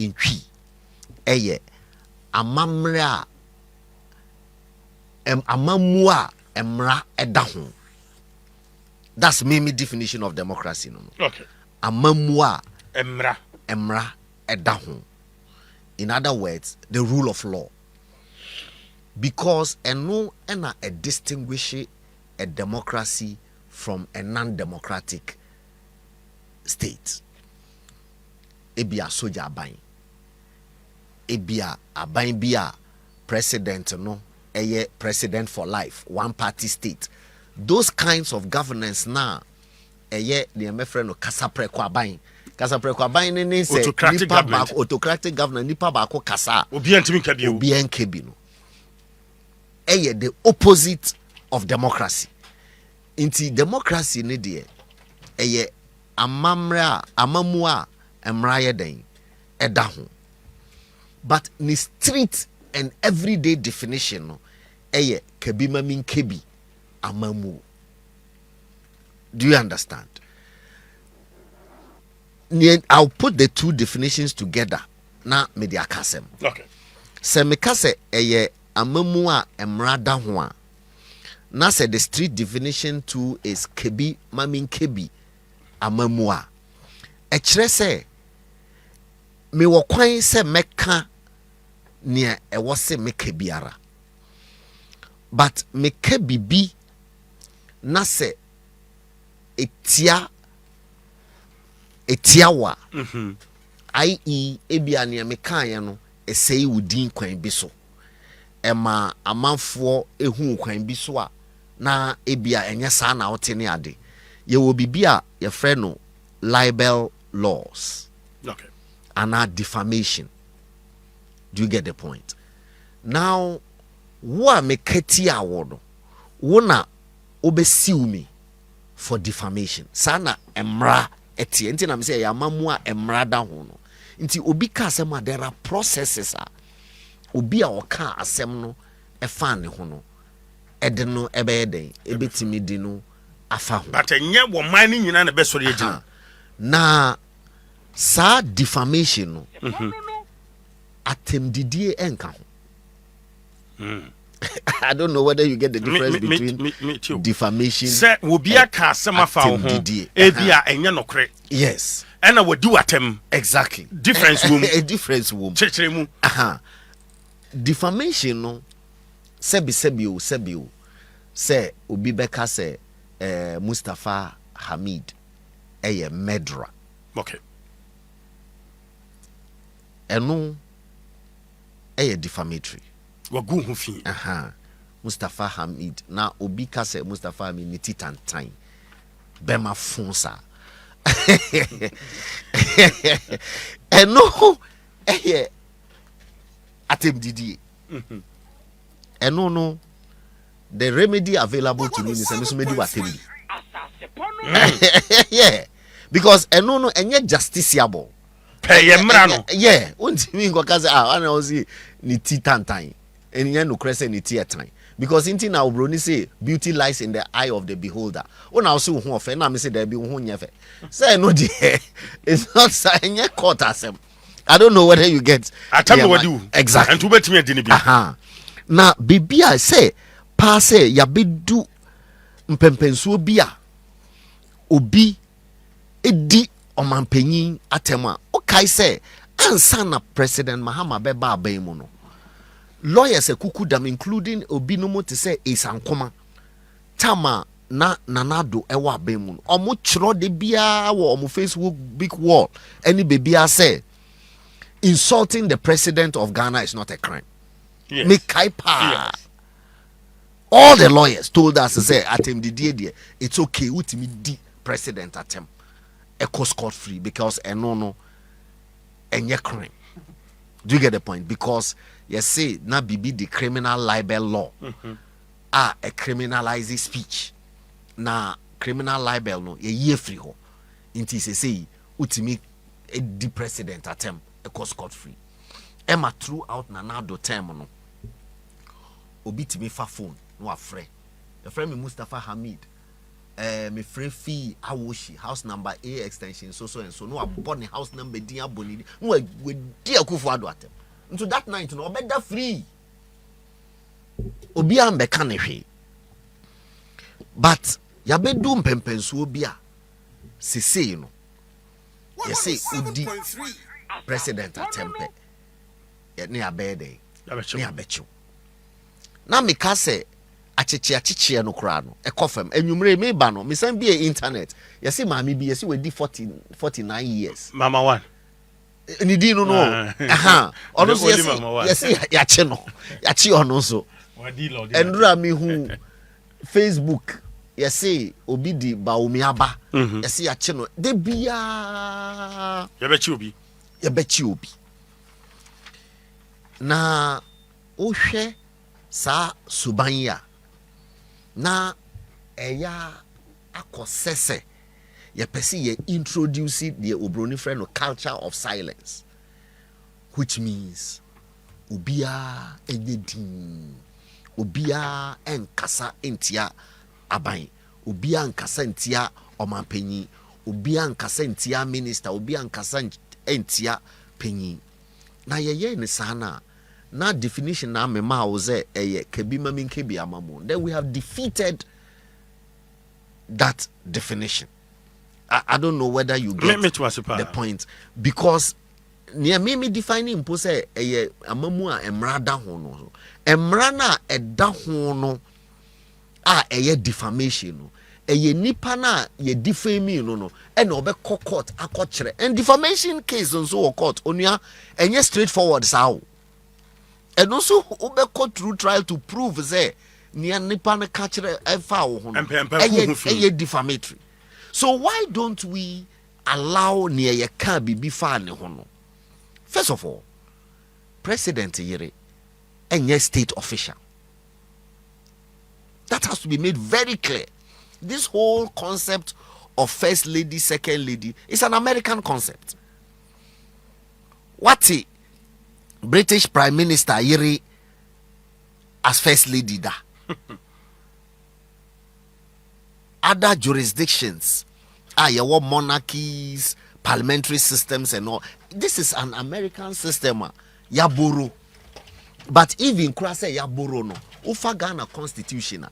yentwi eye amamra amamua emra edaho. That's Mimi definition of democracy. No. Okay. Amamua emra edaho. In other words, the rule of law. Because eno ena a distinguish a democracy from a non-democratic state. Ebia soja aban. Ebia aban bia president no eye president for life, one party state. Those kinds of governance now eye the friend no kasa preko aban. Kasa preko aban ni say autocratic government nipa ba ko kasa. Obi antimi ka bio. Obi enkebi no. Eye the opposite of democracy. Inti democracy ni de eye amamua emra ye den edaho. But ni street and everyday definition no eye kebi mamin kebi amamu. Do you understand? I'll put the two definitions together na media kasem. Okay. Se me kase eye amamu a emra da ho a na se the street definition too is kebi mamin kebi amamu a kire se me wo kwan se meka ne ewo se meka biara, but meka bibi na se etiawa i.e. ebia ne meka ye no esei wudin kwan bi so ema amanfo ehu kwan bi so a na ebia enye saa na wote ne ade ye wo bibia ye frɛ no libel laws. Okay. And defamation. Do you get the point? Now, what me keti awodo? Wona obesiu me for defamation. Sana emra eti. Enti na me say ya mamua emra da ho no. Nti obi ka asem a there are processes a obi a oka asem no efa ne ho no. Ede no ebe eden ebetimi di no afa ho. But enye wo man ni nyina na be sori agina. Na sa defamation no atemdidie enka ho. I don't know whether you get the difference between defamation. Say obi aka asema fa ho ebia enye nokre. Yes. Ena wadu atem. Exactly. Difference wom. A difference wom. Chechere mu. Defamation no sebi say obi beka say Mustafa Hamid eye murderer. Okay. Eno eye defamatory. Wagu hu fi. Mustafa Hamid na obi ka say Mustafa Hamid ni titantan. Bema fonsa. Eno eye atemdidie. Eno no the remedy available to me is somebody watemdi. Yeah. Because eno no enye justiciable. Pay emra no. Yeah, untimi ngoka say ana ozi ni titantan. Enye no krese ni tietan. Because inti na obroni say beauty lies in the eye of the beholder. Una also hu ofe na me say there be hu nyefe. Say no dey. It's not say court asem. I don't know whether you get. Atam what do. Exactly. And to bet me adini bi. Na bibia say pa say ya bedu mpempensuo bia obi edi omampanyin atema okay say ansa na President Mahama beba aban mu no lawyers ekukudam including obi no mo te say isankoma tama na nanado ewa aban mu no omo chiro de bia wo omo Facebook big wall any baby say insulting the president of Ghana is not a crime. Yes. Me kaipa. Yes. All the lawyers told us to say atem didie it's okay utimi di president atem echo scot free because no enye crime. Do you get the point? Because you say na bibi the criminal libel law a criminalizes speech. Na criminal libel no ye free ho. Inti say utimi di president atem echo scot free. Emma throughout nanado term no obi timi fa phone no afre the friend me Mustafa Hamid me free fee awoshi house number A extension so and so no abone house number din abone no we dia kufu ado atem into that night no obeda free obi am be kan hwe but yabedu mpempenso obi a sesei no yesi udi president atempe ne abede ne abechu na meka se achichi no kra no ekofem enwumre me ba no mesan bi internet yesi maami bi yesi we di 49 years mama one ni di no aha ono so yesi yache no yache ono so endura mi hu Facebook yesi obi di Bawumia ba yesi yache no de bia yabechi obi na ohwe sa subanya na eya akosese ye pesi ye introduce the obroni friend of culture of silence, which means ubia enyedin ubia enkasa entia aban ubia enkasa entia omampanyi ubia enkasa entia minister ubia enkasa entia panyi na ye ne sana na definition na mema oze eye kebima minkebi amamo. Then we have defeated that definition. I don't know whether you get the point, because near me defining impose eye amamu a emrada ho no emra na eda ho no a eye defamation no eye nipa na ye defame no e na obe court akokere and defamation case nso court onua enye straightforward sao. And also, ube through trial to prove say near nipa catcher a defamatory. So why don't we allow near ye can be fan hono? First of all, President Yere and yes state official. That has to be made very clear. This whole concept of first lady, second lady is an American concept. What British Prime Minister Yeri as first lady da. Other jurisdictions, your monarchies, parliamentary systems and all. This is an American system. Yaburu. But even Krasa Yaburu no. Ufa Ghana constitution.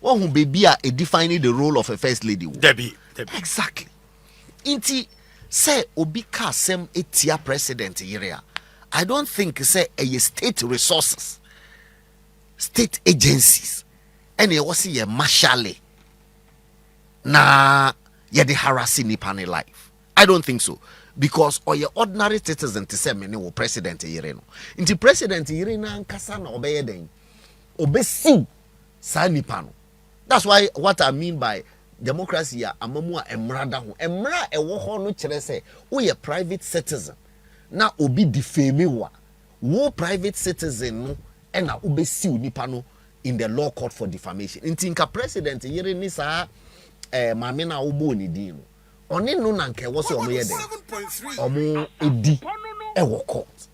One who be a defining the role of a first lady. Debbie. Exactly. Inti say obika sem etia president Yeria. I don't think say a state resources, state agencies, and it was a marshally na ye the harassing nipani life. I don't think so, because or your ordinary citizen to say many president Ireno. Into president Irena and Kasana obey den obesi sa nipano. That's why what I mean by democracy amamua emrada ho emra ewo ho no kire say we a private citizen. Na obi defame wo private citizen no and na obesi nipa no in the law court for defamation. Intinka president yere ni sa maame na obo ni din no. Oni no na nke wo se omo ye den. Omo edi e wo court.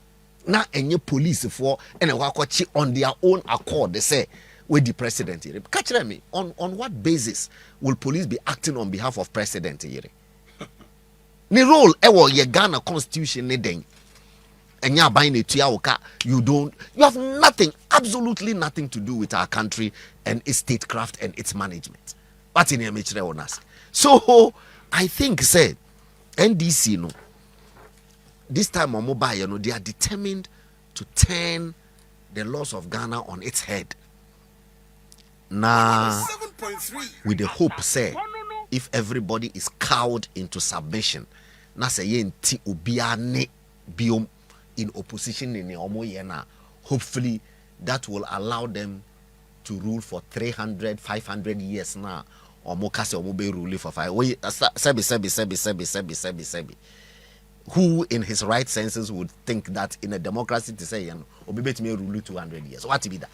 Na enye police for and wa kwachi on their own accord they say we the president yere. Catch me on what basis will police be acting on behalf of president yere? Ni role ewo ye Ghana constitution ne den enya ban ne tua woka you have nothing, absolutely nothing to do with our country and its statecraft and its management. What in emechre onas. So I think say NDC no this time on mobile you know they are determined to turn the laws of Ghana on its head. Now with the hope say if everybody is cowed into submission, na say yenti obia ne biom in opposition in omo yena, hopefully that will allow them to rule for 300-500 years now. Omo kase omo be rule for 5. Sebi. Who in his right senses would think that in a democracy to say obi bet me rule 200 years? What be that?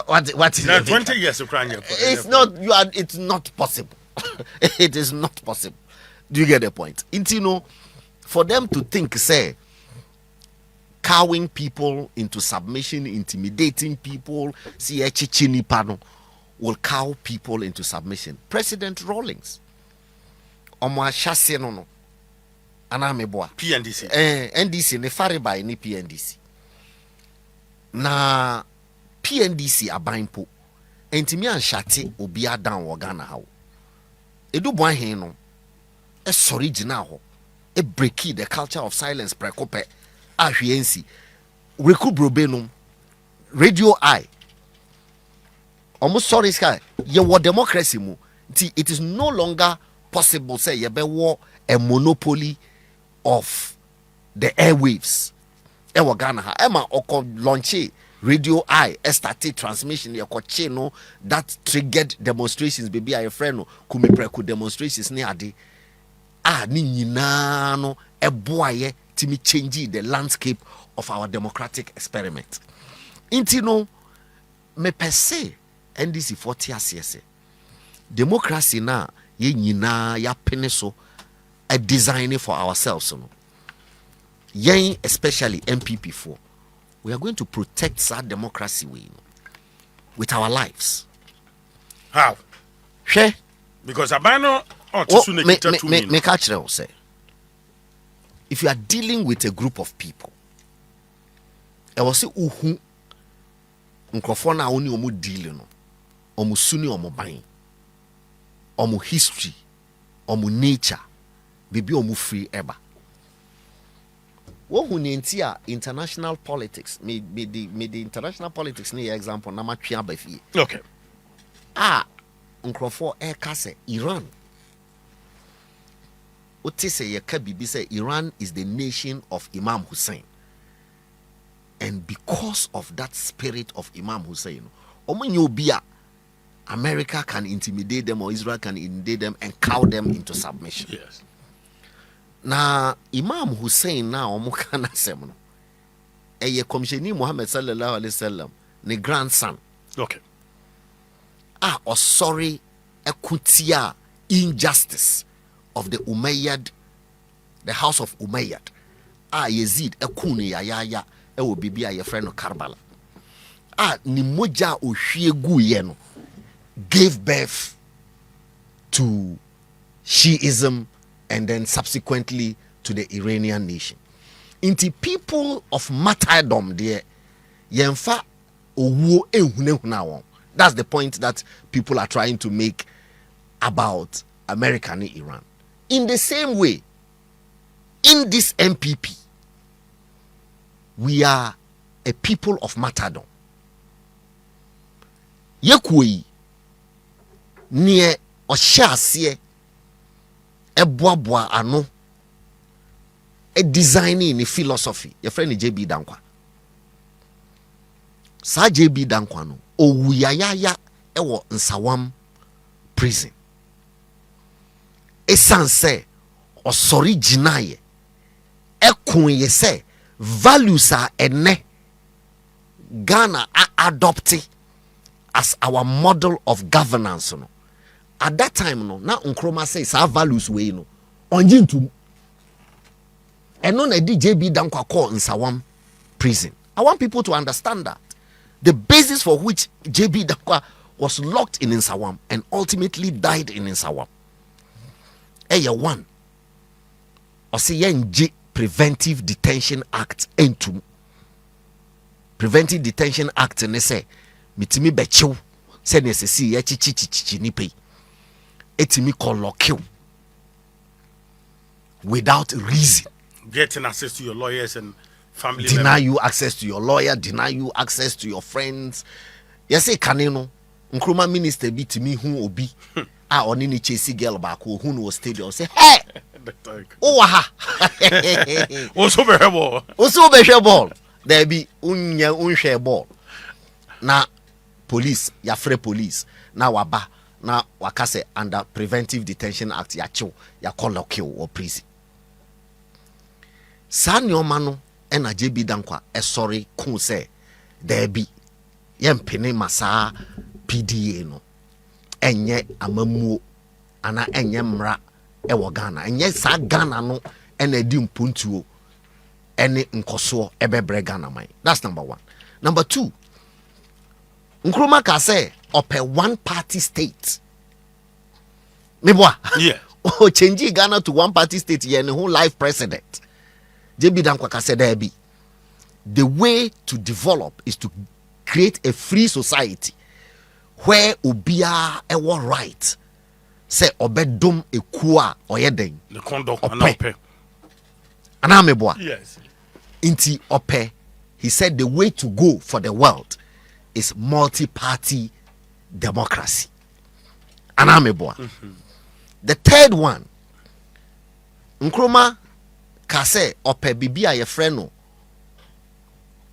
What is 20 years Ukraine? It's not possible. It is not possible. Do you get the point? For them to think, say, cowing people into submission, intimidating people, see a chichini pano, will cow people into submission. President Rawlings. Omo ahyase no. Ana meboa. PNDC. NDC ne fare by ni PNDC. Na PNDC abaimpo. Entimi anhyate obi adan wo Ghana ha. Edu bwan hen no. E sorry gina ho. E breaki the culture of silence prekope. Ahwensi. Reku brobe no. Radio I. Almost sorry sky. Ye wo democracy mu. It is no longer possible say ye be war a monopoly of the airwaves. Ewa Ghana ha. Ema oko launche Radio I started transmission ye ko no that triggered demonstrations baby a friend no kumi preku demonstrations ni ade. Ni nyina no eboaye timi change the landscape of our democratic experiment. Inti no me pese NDC 40 asese democracy na ye nyina ya pene so a design for ourselves no yen especially MPP4 we are going to protect our democracy with our lives. How? She because abano me catch you say if you are dealing with a group of people I was say uhu nkrofo na oni omo deal no omo suni omo ban omo history omo nature bibi omo free eba wo hu nti a international politics me the international politics ni example na matwe abafie okay nkrofo kase Iran uti say ye ka bibi say Iran is the nation of Imam Hussein. And because of that spirit of Imam Hussein, America can intimidate them or Israel can intimidate them and cow them into submission. Yes. Now, Imam Hussein now, Mukana Semno, a commissioner Muhammad sallallahu alaihi wasallam, the grandson. Okay. Or sorry, a kutia injustice of the Umayyad, the house of Umayyad. Yazid, a kuni ya. Ewo bibi a ye friend of Karbala. Ni moja ohwie gu ye no gave birth to Shiism and then subsequently to the Iranian nation. Inti people of martyrdom there yemfa owo ehunehuna won. That's the point that people are trying to make about America and Iran. In the same way, in this MPP, we are a people of martyrdom. Yekui near Oshasie Eboabwa ano a designing in philosophy. Your friend JB Dankwa. Sa JB Dankwa no owuyayaya ewo Nsawam prison. Esanse osori jinaye ekunye se values are ene Ghana are adopting as our model of governance no. At that time no na Nkrumah says our values we no onjintum eno na di JB Dankwa call Nsawam prison. I want people to understand that the basis for which JB Dankwa was locked in Nsawam and ultimately died in Nsawam. One or say yenji Preventive Detention Act into Preventive Detention Act ne say mitimi bechiw se necessary ya chichi ni pay etimi kolokyo without reason, getting access to your lawyers and family deny members. You access to your lawyer, deny you access to your friends. Yes, kaneno Nkrumah minister bi timi hu obi a oni ni chase girl back who no stadium say hey ha Also be ball there be unhwe ball na police ya free police na waba na wakase under Preventive Detention Act ya chiw ya colloquial or prison. San yomano ena JB Dankwa sorry kun say there be yempene masa PDA no enye amamuo ana enye mra ewo Ghana enye sa Ghana no ena di mpuntuo ene nkoso ebebre Ghana man. That's number one. Number two, Nkrumah ka say a one party state. Meboa. Yeah. Oh, changing Ghana to one party state, yen who life president. JB Dankwaka said there be. The way to develop is to create a free society where ubia ewa right. Say obedum ekua oyeden. The conduct ope. Anameboa. Yes. Inti ope. He said the way to go for the world is multi-party democracy. Anameboa. The third one, Nkrumah kase ope bibia ye freno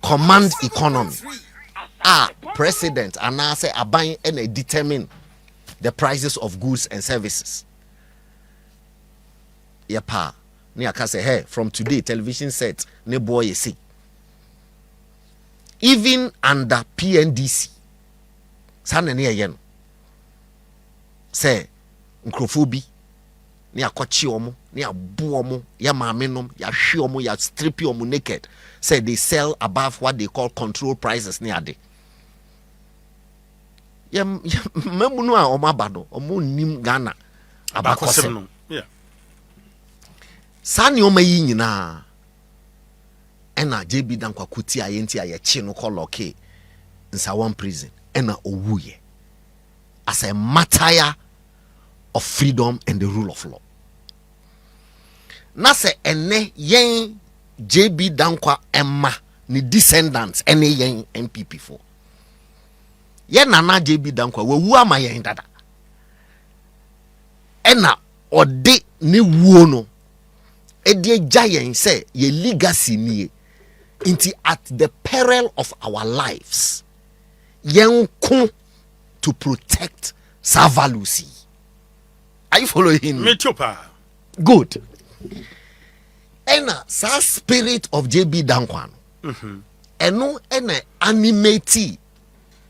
command economy. President anase aban and determine the prices of goods and services. Yepa ni akase hey from today television set ne boy you see. Even under PNDC, sana ne ye no. Say Nkrofobi ni akochi omo ni abu omo ya maamenom ya hwe omo ya strip omo naked. Say they sell above what they call control prices ni ade. Ya memunu a omo abado omo nim Ghana abakosem no. Yeah. Sani omo yi nyina ena JB Dankwa kuti ayenti ayechi no koloke nsa one prison ena owuye as a matter of freedom and the rule of law. Na se ene yen JB Dankwa emma ni descendants ene yen MPP for. Yen nana JB Dankwa wewu ama yen dada. Ena ode ni wuo no edie giant say ye legacy nie inti at the peril of our lives yen ko to protect sa values. Are you following me? Good. Ena sa spirit of JB Dankwa eno ena animate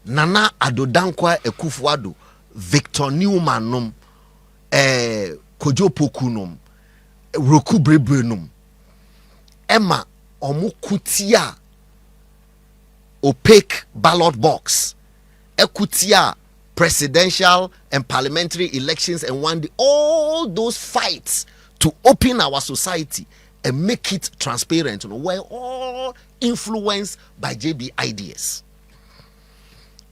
Nana Ado Dankwa Ekufuado, Victor Newman num, Kojo Poku num, Roku Brebre num, Emma Omukutia opaque ballot box, Ekutia presidential and parliamentary elections and one day, all those fights to open our society and make it transparent, were all influenced by JB ideas.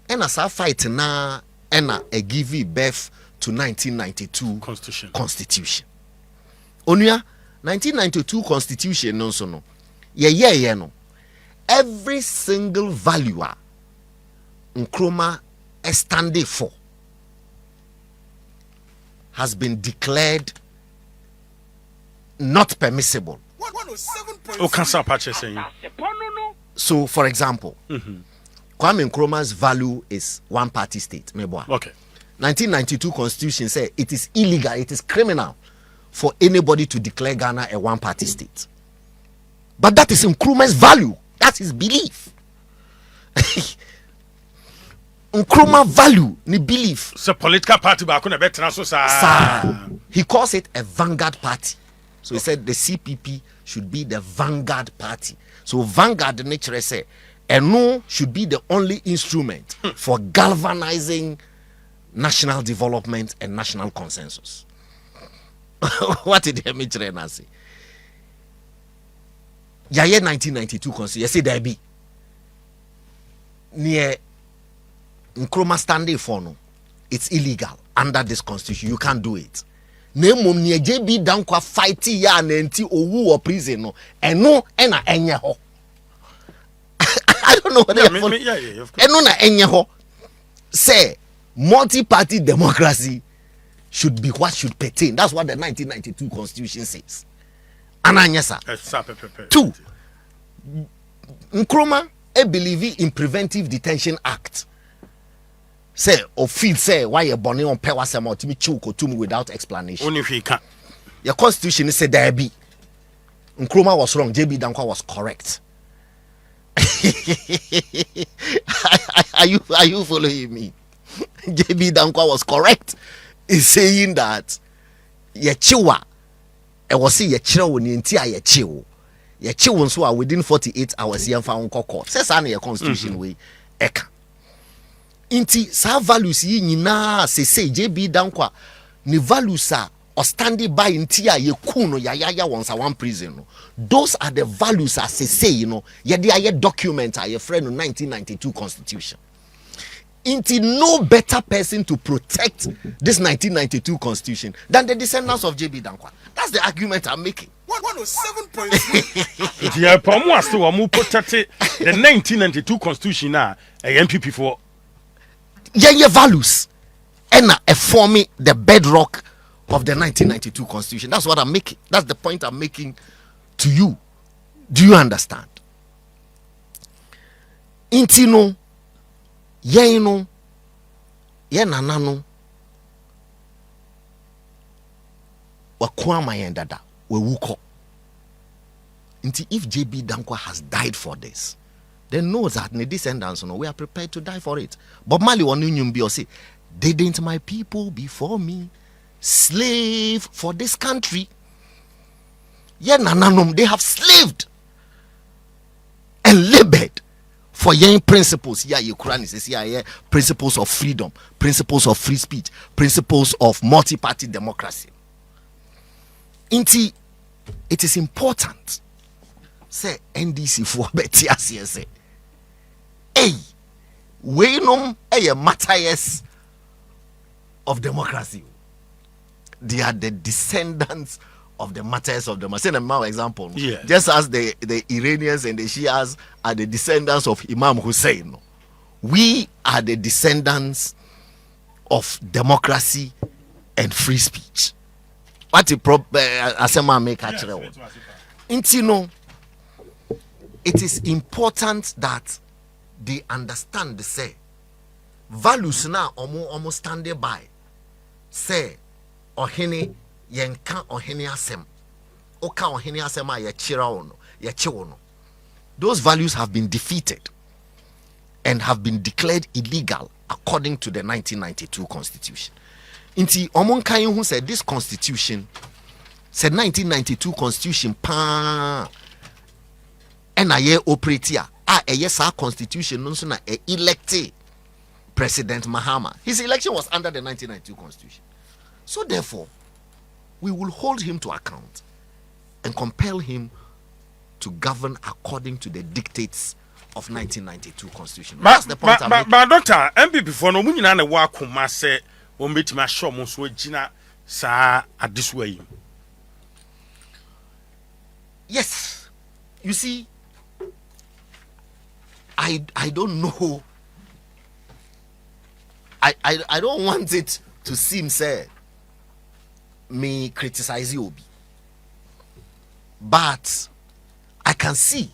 And as I fight now, and a give birth to 1992 constitution. Onya 1992 constitution no so no. Yeah no. Every single valuer Nkrumah standing for has been declared not permissible. So, for example, Kwame Nkrumah's value is one party state. Okay. 1992 constitution says it is illegal, it is criminal for anybody to declare Ghana a one party state. But that is Nkrumah's value. That's his belief. Nkrumah value ni belief. So political party ba kuna better so sa. He calls it a vanguard party. So he said the CPP should be the vanguard party. So vanguard nature say no should be the only instrument for galvanizing national development and national consensus. What did the nature say? Yaye 1992 constitution. You say there be near Nkrumah standing for no, it's illegal under this constitution. You can't do it. Name near JB Dankwa fighting ya nenti owu or prison no, and no ena enye ho. I don't know what they are. And no na enye ho. Say multi-party democracy should be what should pertain. That's what the 1992 constitution says. Ananyesa. 2. Nkrumah believe in Preventive Detention Act. Say or feel say why you born on power some or to me chuko without explanation. Only if he can. Your constitution said there be. Nkrumah was wrong. JB Dankwa was correct. Are you following me? JB Dankwa was correct in saying that ye chiwa e was say ye chira woni nti a ye chiwo. Ye chiwo nso a within 48 hours ye fa won court. Say sa na your constitution way eka. Inti sa values yi nyina se JB Dankwa ni values are or standing by inti a ye kuno ya once one prison no. Those are the values as say you know ye dey document a ye friend 1992 constitution. Inti no better person to protect this 1992 constitution than the descendants of JB Dankwa. That's the argument I'm making. 107.3. Yeah, Pamu still amu protect the 1992 constitution na MPP for. Ye values and forming the bedrock of the 1992 constitution. That's what I'm making. That's the point I'm making to you. Do you understand? Intino, yeno, yenanano, wakwama yendada, wewuko. Inti if JB Dankwa has died for this, then knows that the descendants, we are prepared to die for it. But Mali wanu be say, didn't my people before me slave for this country? Yeah, nananum, they have slaved and labored for young principles. Yeah, Ukraine says, yeah, principles of freedom, principles of free speech, principles of multi-party democracy. Inti, it is important. Say NDC for better say. Hey, we know a matters of democracy. They are the descendants of the martyrs of democracy. Say an example. Yeah. Just as the Iranians and the Shias are the descendants of Imam Hussein, we are the descendants of democracy and free speech. What the Asema make actually? Intino, it is important that they understand the say values now almost standing by say ohene yenka ohene asem oka ohene asem a ye chira ono ye chiwono. Those values have been defeated and have been declared illegal according to the 1992 constitution. Inti omon kan who said this constitution said 1992 constitution pa and aye operate yes, our constitution no na elected President Mahama. His election was under the 1992 constitution. So therefore, we will hold him to account and compel him to govern according to the dictates of 1992 constitution. That's the point I'm making. But Doctor, MPP for no munyina na wa koma se won betima show mo so agina sa this way. Yes. You see, I don't know. I don't want it to seem say me criticize you, but I can see,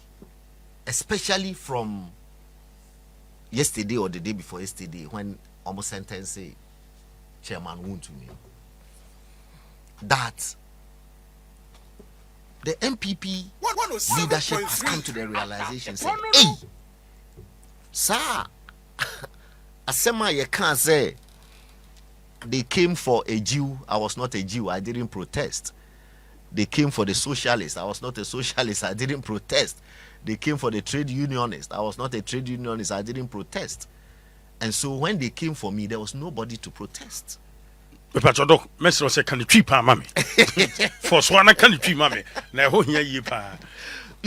especially from yesterday or the day before yesterday, when almost sentence say Chairman Woon to me, that the MPP leadership has come to the realization saying, hey, sir, Asema ye can't say they came for a Jew. I was not a Jew. I didn't protest. They came for the socialists. I was not a socialist. I didn't protest. They came for the trade unionist. I was not a trade unionist. I didn't protest. And so when they came for me, there was nobody to protest. You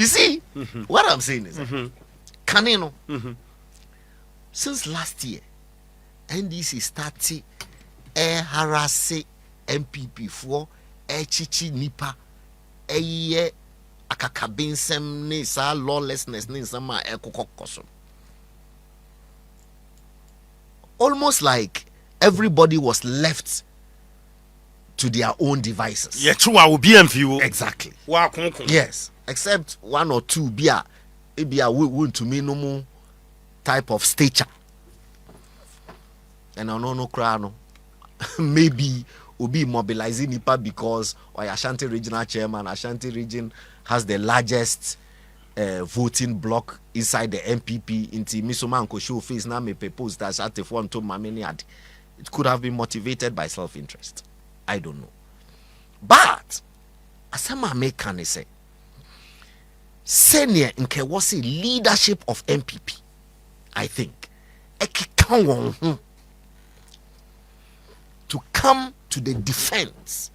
see, what I'm saying is, Kanino, since last year, NDC started harassing MPP for chichi nipa akakabensem ne sa lawlessness ne sama ekokokoso. Almost like everybody was left to their own devices. Yeah, true. I will be view. Exactly. Yes, except one or two bia we want to me no more type of stature. And I no crano. Maybe will be mobilizing Nipa because Ashanti regional chairman. Ashanti region has the largest voting block inside the MPP. Inti Misoma and show face now me propose that Ashanti for to mameni ad. It could have been motivated by self-interest. I don't know. But asama me can say senior nke was leadership of MPP. I think to come to the defense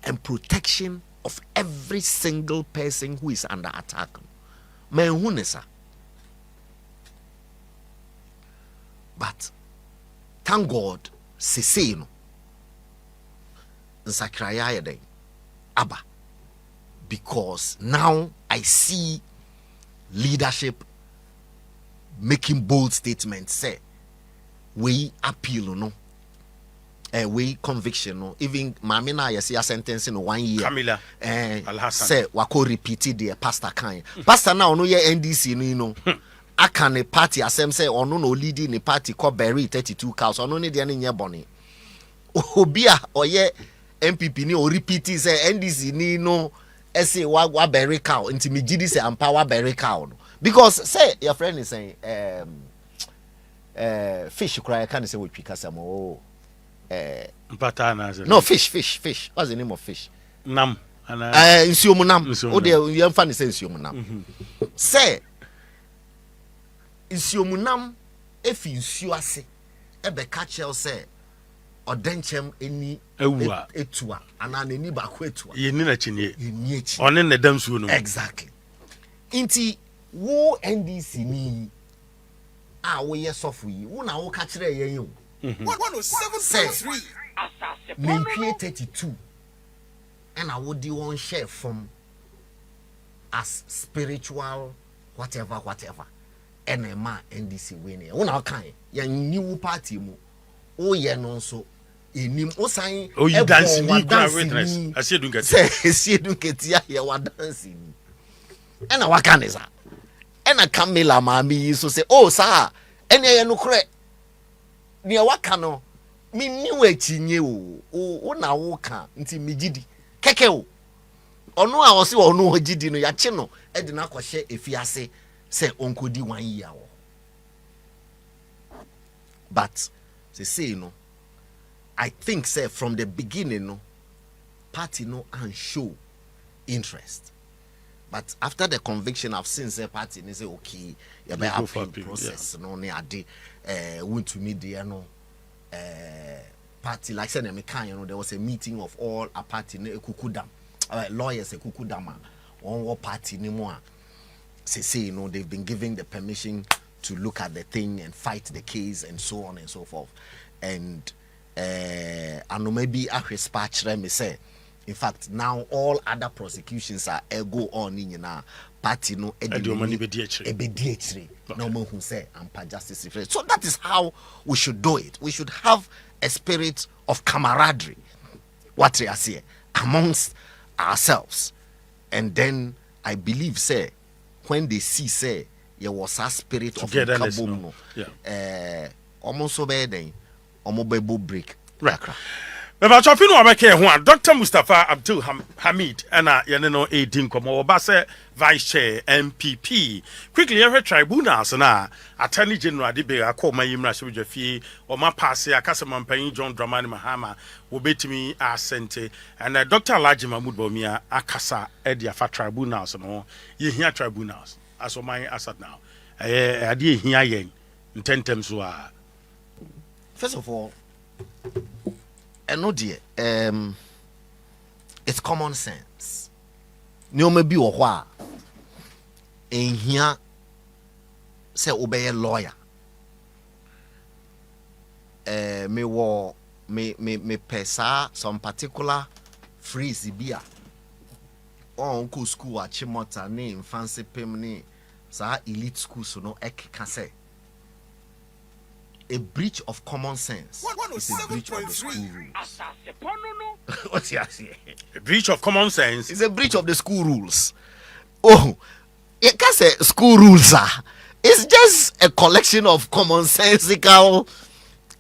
and protection of every single person who is under attack. Menhunesa. But thank God, sese no. Nsakraya yeden. Abba. Because now I see leadership making bold statements. Say, we appeal no. We conviction no. Even Mamina you see a sentence in 1 year. Camila. Say wako repeated the pastor kan. Pastor now no ye NDC no you know. Aka ne party asem say ono no leading the party called Berry 32 cows. Ono ne de nye boni. Obia oye MPP ni o repeat say NDC ni no say wa Berry cow. Inti me gidi say empower Berry cow. No. Because say your friend is saying fish cry can say we pick some no fish. What's the name of fish? Nam. Nsiumunam. O de you fan say nsiumunam. Say nsiumunam efi nsuo ase ebe ka chel say odenchem eni etua ana nani ba ko etua. Ye ni na chinye. Ni echi. One na dam suo no. Exactly. Inti wo NDC ni a wo ye sofu yi wo na wo ka kire yen yo. 107.3 Nintwie 32 and I would do one share from as spiritual whatever and a man NDC winning. Una kan ya new party mu o ye no so enim o san oh you dancing ni grand witness as you don't get say don't get ya wa dancing and wa kan is and a Camila mami so say oh sir and ye no kre ni waka no mi niwa chinye o na wo ka nti migidi keke o ono a wo se ono hogidi no ya che no e de na kwhye efiase se onkodi 1 year wo but say no I think say from the beginning no party no and show interest but after the conviction I've seen say party they say okay you better have process no ne ade went to meet there no party like say me kan you know there was a meeting of all a party ne ekukudam lawyers ekukudam one party ni mo a say you know they've been giving the permission to look at the thing and fight the case and so on and so forth and no maybe ahwespatch me say in fact now all other prosecutions are go on in na party no ebedi no more who say ampa justice refresh. So that is how we should do it. We should have a spirit of camaraderie what we are saying amongst ourselves and then I believe say when they see say there was a spirit of kabum no almost so bad then omo break right. But I feel like one Dr. Mustafa Abdul Hamid and no 18 komo obase vice chair MPP quickly every tribunals na attorney general de be akoma yimra so dwafie o ma pass akasa mampan John Dramani Mahama wo betimi asente and Dr. Alhaji Mahmoud Bawumia akasa e dia fa tribunals no ye hia tribunals as o man asat now ade hia yen intentem so a first of all no dear it's common sense no me bi wo ho a enhia say obey lawyer me pesa some particular phrase bia on ko school a chimota ne fancy pem ne sa elite school so no ekeka say a breach of common sense is a breach of the school rules. What's he saying? A breach of common sense is a breach of the school rules. Oh, you can't say school rules are. It's just a collection of commonsensical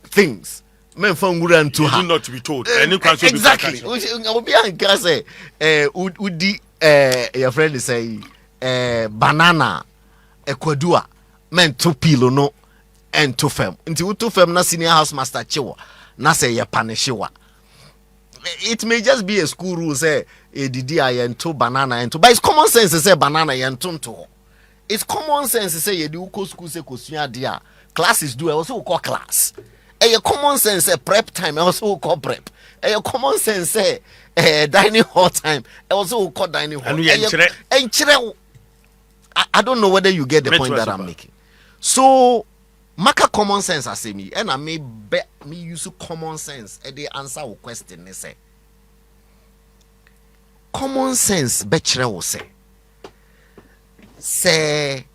things. Men from good and to her. Not to be told. Exactly. Your friend is saying banana, Ecuador, men to pilo no. And to fem nti uto fem na senior house master chiwa na say ye panishiwa it may just be a school rule say didi ayen to banana and to but it's common sense say banana yen to it's common sense to say you do go school say kosua dia. Classes do also call class. A common sense say prep time also call prep. A common sense say dining hall time also call dining hall. And I don't know whether you get the point that I'm making. So maka common sense as me and I may use common sense and they answer a question they say. Common sense betchere will say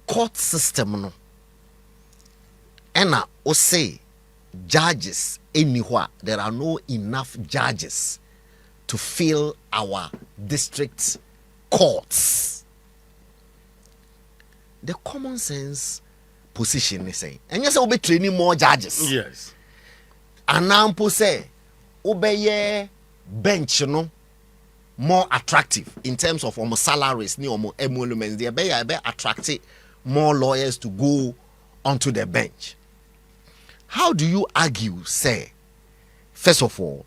court system no and I say judges anywhere there are no enough judges to fill our district courts. The common sense position is saying, and yes, we'll be training more judges. Yes. And now, say, obey bench, more attractive in terms of salaries, more emoluments. They be attractive more lawyers to go onto the bench. How do you argue, say, first of all,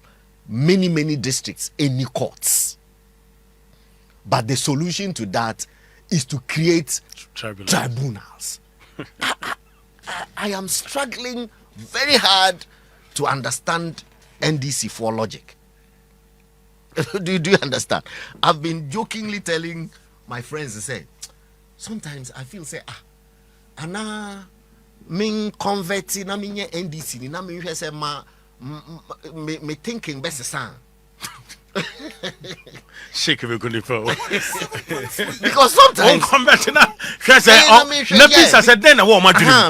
many districts, any courts? But the solution to that is to create tribunals. I am struggling very hard to understand NDC for logic. do you understand? I've been jokingly telling my friends to say, sometimes I feel say, ana min converting na min NDC ni na min say me thinking best sound. Shake me good for because sometimes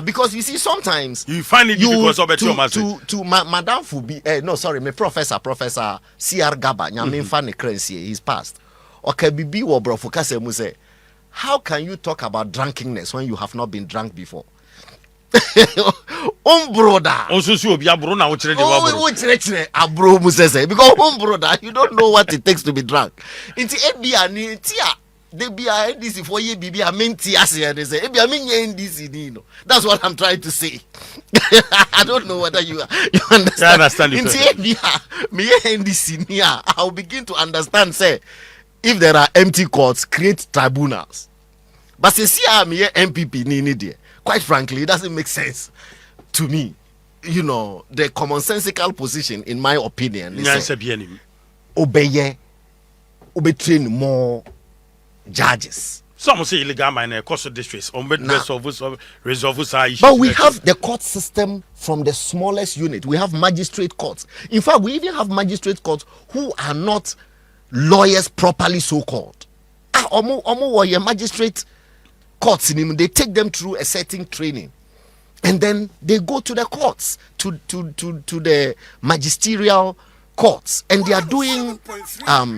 because you see sometimes you find it difficult to Madam Fubi no sorry me professor CR Gaba nyame fa ne crancy he's passed okay bibi wo bro focus mu say how can you talk about drunkenness when you have not been drunk before? Brother. Also, so be abro na wo kire de abro mu say because brother you don't know what it takes to be drunk. Inti ebia ni tia de bia NDC for ye bibia menti ase they say ebia menye NDC ni no. That's what I'm trying to say. I don't know whether you understand. I understand. Inti ebia me NDC ni I'll begin to understand say if there are empty courts create tribunals. But say me MPP ni there. Quite frankly, it doesn't make sense to me. You know, the commonsensical position, in my opinion, is obey train more judges. Some say illegal mine cost of districts. But we have the court system from the smallest unit. We have magistrate courts. In fact, we even have magistrate courts who are not lawyers properly so called. Magistrate courts they take them through a certain training and then they go to the courts to the magisterial courts and they are doing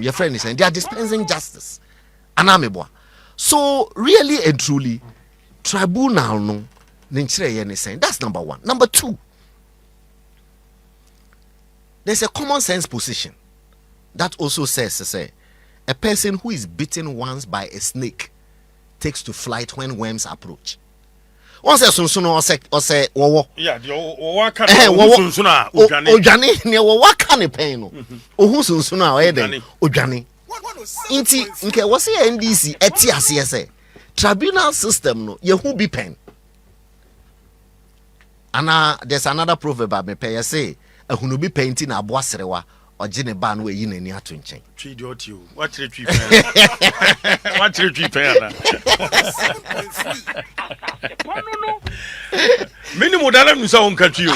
your friend is saying they are dispensing justice anamebwa. So really and truly tribunal no saying that's number one. Number two, there's a common sense position that also says a person who is bitten once by a snake takes to flight when worms approach. Once a sunsuno or say yeah, the waka sunsuna ojani ne waka ne pen no ohun sunsuna o eden ojani inti nke wo say NDC eti ase say tribunal system no ye hu bi pen ana there's another proverb me pay say ehunu bi pen ti na abo aserewa ogene ba no eyi nani ato nchen twi di otiu what three pen what three pen na no mini modala nusa on katwi o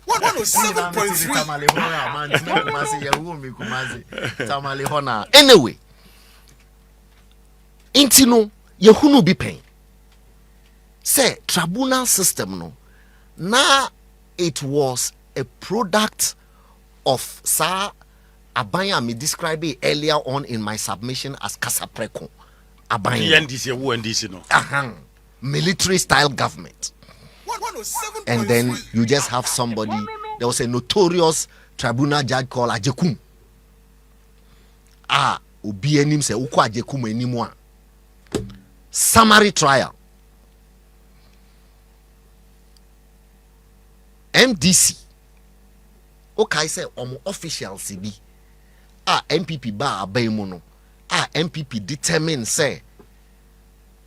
107.3 anyway intino yehunu bi pen say tribunal system no na it was a product of Sir Abaya me described it earlier on in my submission as Kasapreko. Abaya. NDC no. Military style government. And then you just have somebody. There was a notorious tribunal judge called Ajekum. Obi enim se uko Ajekum enimwa. Summary trial. MDC. Okay, say official CB. MPP ba abayimu no. MPP determine say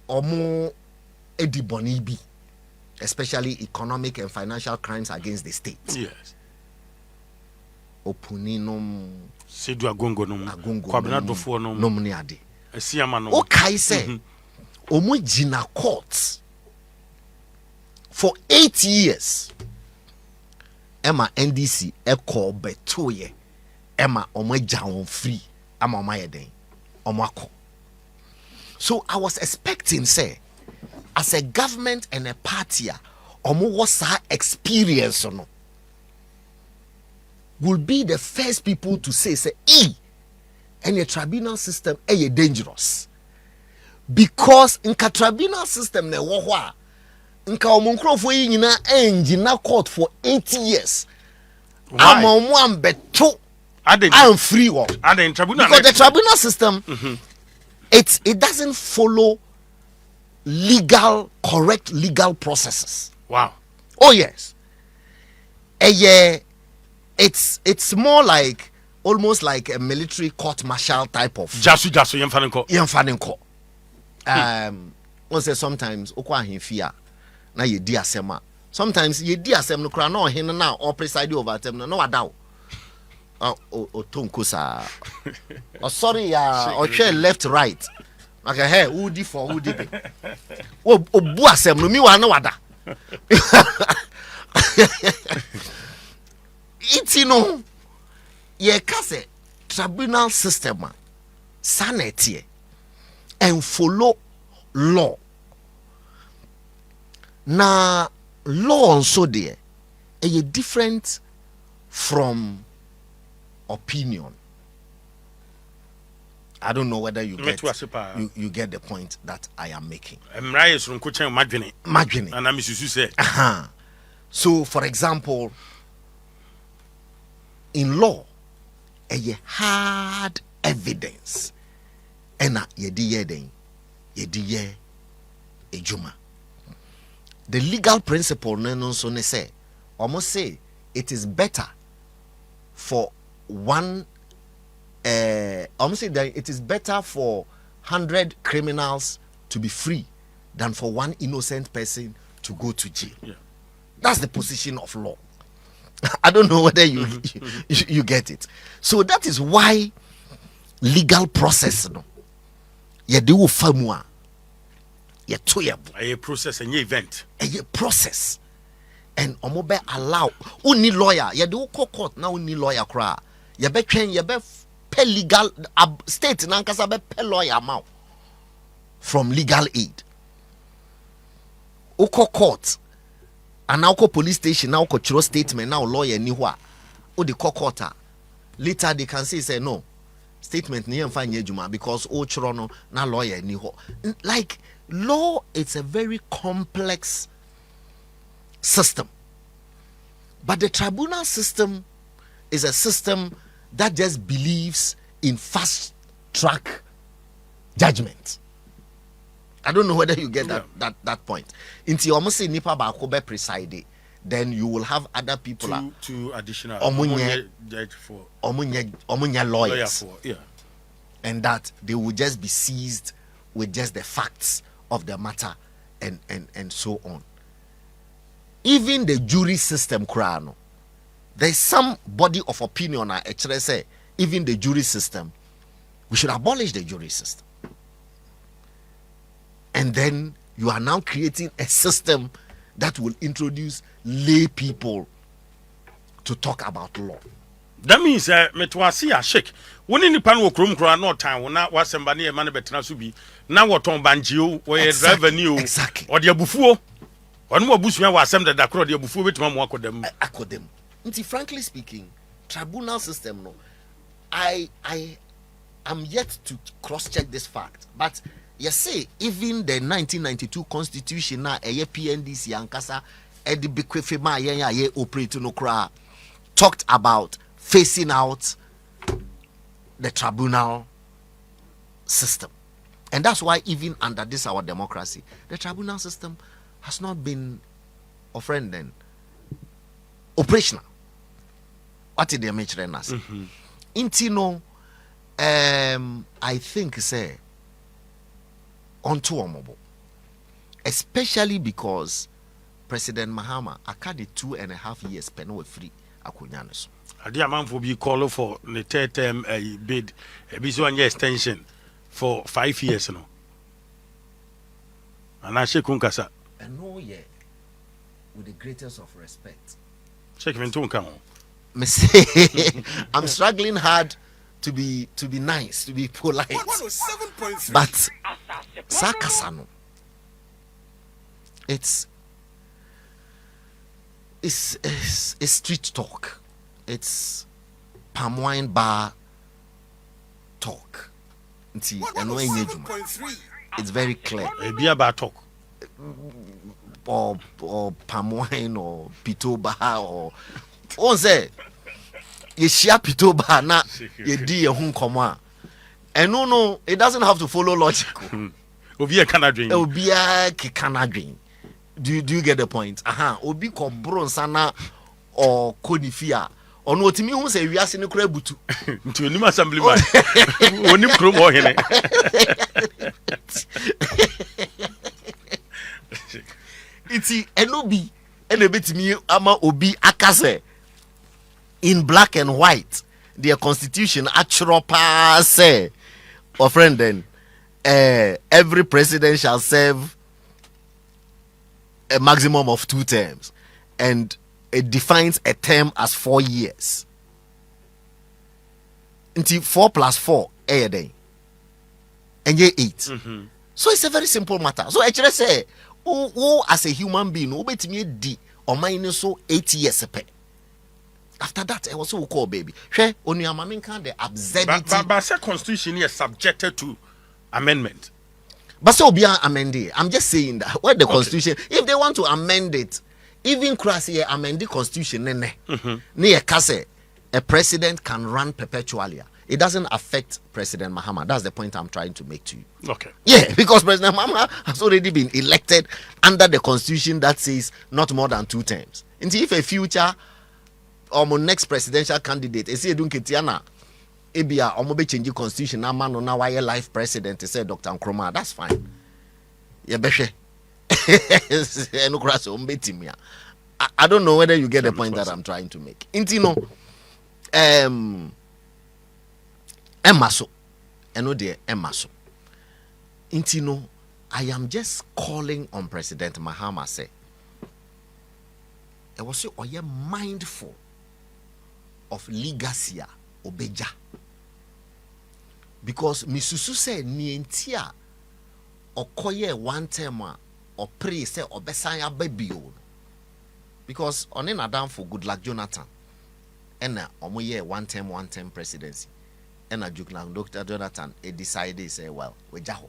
omo edi boni bi, especially economic and financial crimes against the state. Yes. Opuninom Sedu agongo nom. Kwabena dofo nom. Nom ne ade. Esiama nom. Okay say omo jina court for 8 years. Emma NDC eko betoye. Emma omo jawn free. Ama omo yeden. Omo akọ. So I was expecting say as a government and a party omo was experience no will be the first people to say and a tribunal system dangerous because nka tribunal system na wo ho a nka omonkrofo yi nyina engina court for 8 years ama omo ambeto I'm free work because the tribunal system it doesn't follow correct legal processes. Wow. Oh yes. It's more like almost like a military court martial type of Jasu yemfanenko. One say sometimes okwa ahemfia na ye di asema. Sometimes ye di asem no kra na ohen na or preside over them no wadaw. Tonko sa. Oh sorry ya, or left right. Okay, hey, who di for who di be? Obu asem no mi wa na wada. Iti no ye kase tribunal system sanity and follow law. Na law also there a different from opinion. I don't know whether you get the point that I am making. So for example, in law, a hard evidence ena yedi ejuma. The legal principle no so ne say almost say it is better for one almost say that it is better for 100 criminals to be free than for one innocent person to go to jail. Yeah. That's the position of law. I don't know whether you get it. So that is why legal process no ye do famua ye toyable a process and event a process and omobe allow uni lawyer ye do court na uni lawyer kra ye be twen ye be pay legal state na nkasa be pay lawyer ma from legal aid oko court and now police station now chiro statement now lawyer ni ho a o de court later they can say no statement ni emfa nya adwuma because o chiro no na lawyer ni ho. Like law, it's a very complex system, but the tribunal system is a system that just believes in fast track judgment. I don't know whether you get that point. Inti almost say nipa ba ko be preside, then you will have other people two additional judge for lawyers for, yeah. And that they will just be seized with just the facts of the matter and so on. Even the jury system krano, there's some body of opinion actually say even the jury system, we should abolish the jury system. And then you are now creating a system that will introduce lay people to talk about law. That means metwasi a shake. When in the pan wo krom kro no time na wasemba ne ma ne betena so bi na woton banjio we driver ni o or the abufuo onu abusua wasem da dakro the abufuo betima mo akodem. Nti frankly speaking, tribunal system no, I am yet to cross check this fact, but you say even the 1992 constitution na PNDC ankasa edi bekwefe ma ye operate no kra talked about facing out the tribunal system. And that's why even under this our democracy, the tribunal system has not been operational. What did they mention us? Intino I think say onto omobo, especially because President Mahama akadi 2.5 years penal free akunyane so. Adi amanfo bi call for the third term bid a busy 1 year extension for 5 years no. And I shake unkasa. And no yeah, with the greatest of respect. Shake me to come. Me say I'm struggling hard to be nice, to be polite. But Sakasano, it's street talk. It's palm wine bar talk. It's very clear. A beer bar talk. Or palm wine or pito bar or say you share pito bar na you do your home command. And no, it doesn't have to follow logic. Obi a Canadian. Obi a Canadian. Do you get the point? Obi ko bron sana or konifia. Or no timi hu say wiase ne kura butu. Nti onim assembly man. Onim krom ho hene. Iti enobi enebetimi ama obi akase in black and white. Their constitution actual pass or friend then every president shall serve a maximum of 2 terms, and it defines a term as 4 years. Until 4 plus 4 a day and ye 8. So it's a very simple matter. So actually say who as a human being who bet me d or minus so 8 years a pay. After that, I was so called baby. She only a man can the absurdity. But the constitution is subjected to amendment. But so be amended. I'm just saying that what the constitution, if they want to amend it, even cross here amend the constitution, near Kase, a president can run perpetually. It doesn't affect President Mahama. That's the point I'm trying to make to you. Okay. Yeah, because President Mahama has already been elected under the constitution that says not more than 2 terms. And if a future next presidential candidate is Edun Ketiana, Ebia Omobe change the constitution, na man na why life president say Dr. Nkrumah, that's fine. Yeah, beshe. I don't know whether you get the point that I'm trying to make. Intino Emaso. Eno de Emaso. Intino, I am just calling on President Mahama say. I was so mindful of legacy obeja, because misusu say nientia okoye 1 term or pray say obesanya babio, because on an adam for good luck Jonathan and omoye 1 term presidency and a Dr. Jonathan decided say well we jaho,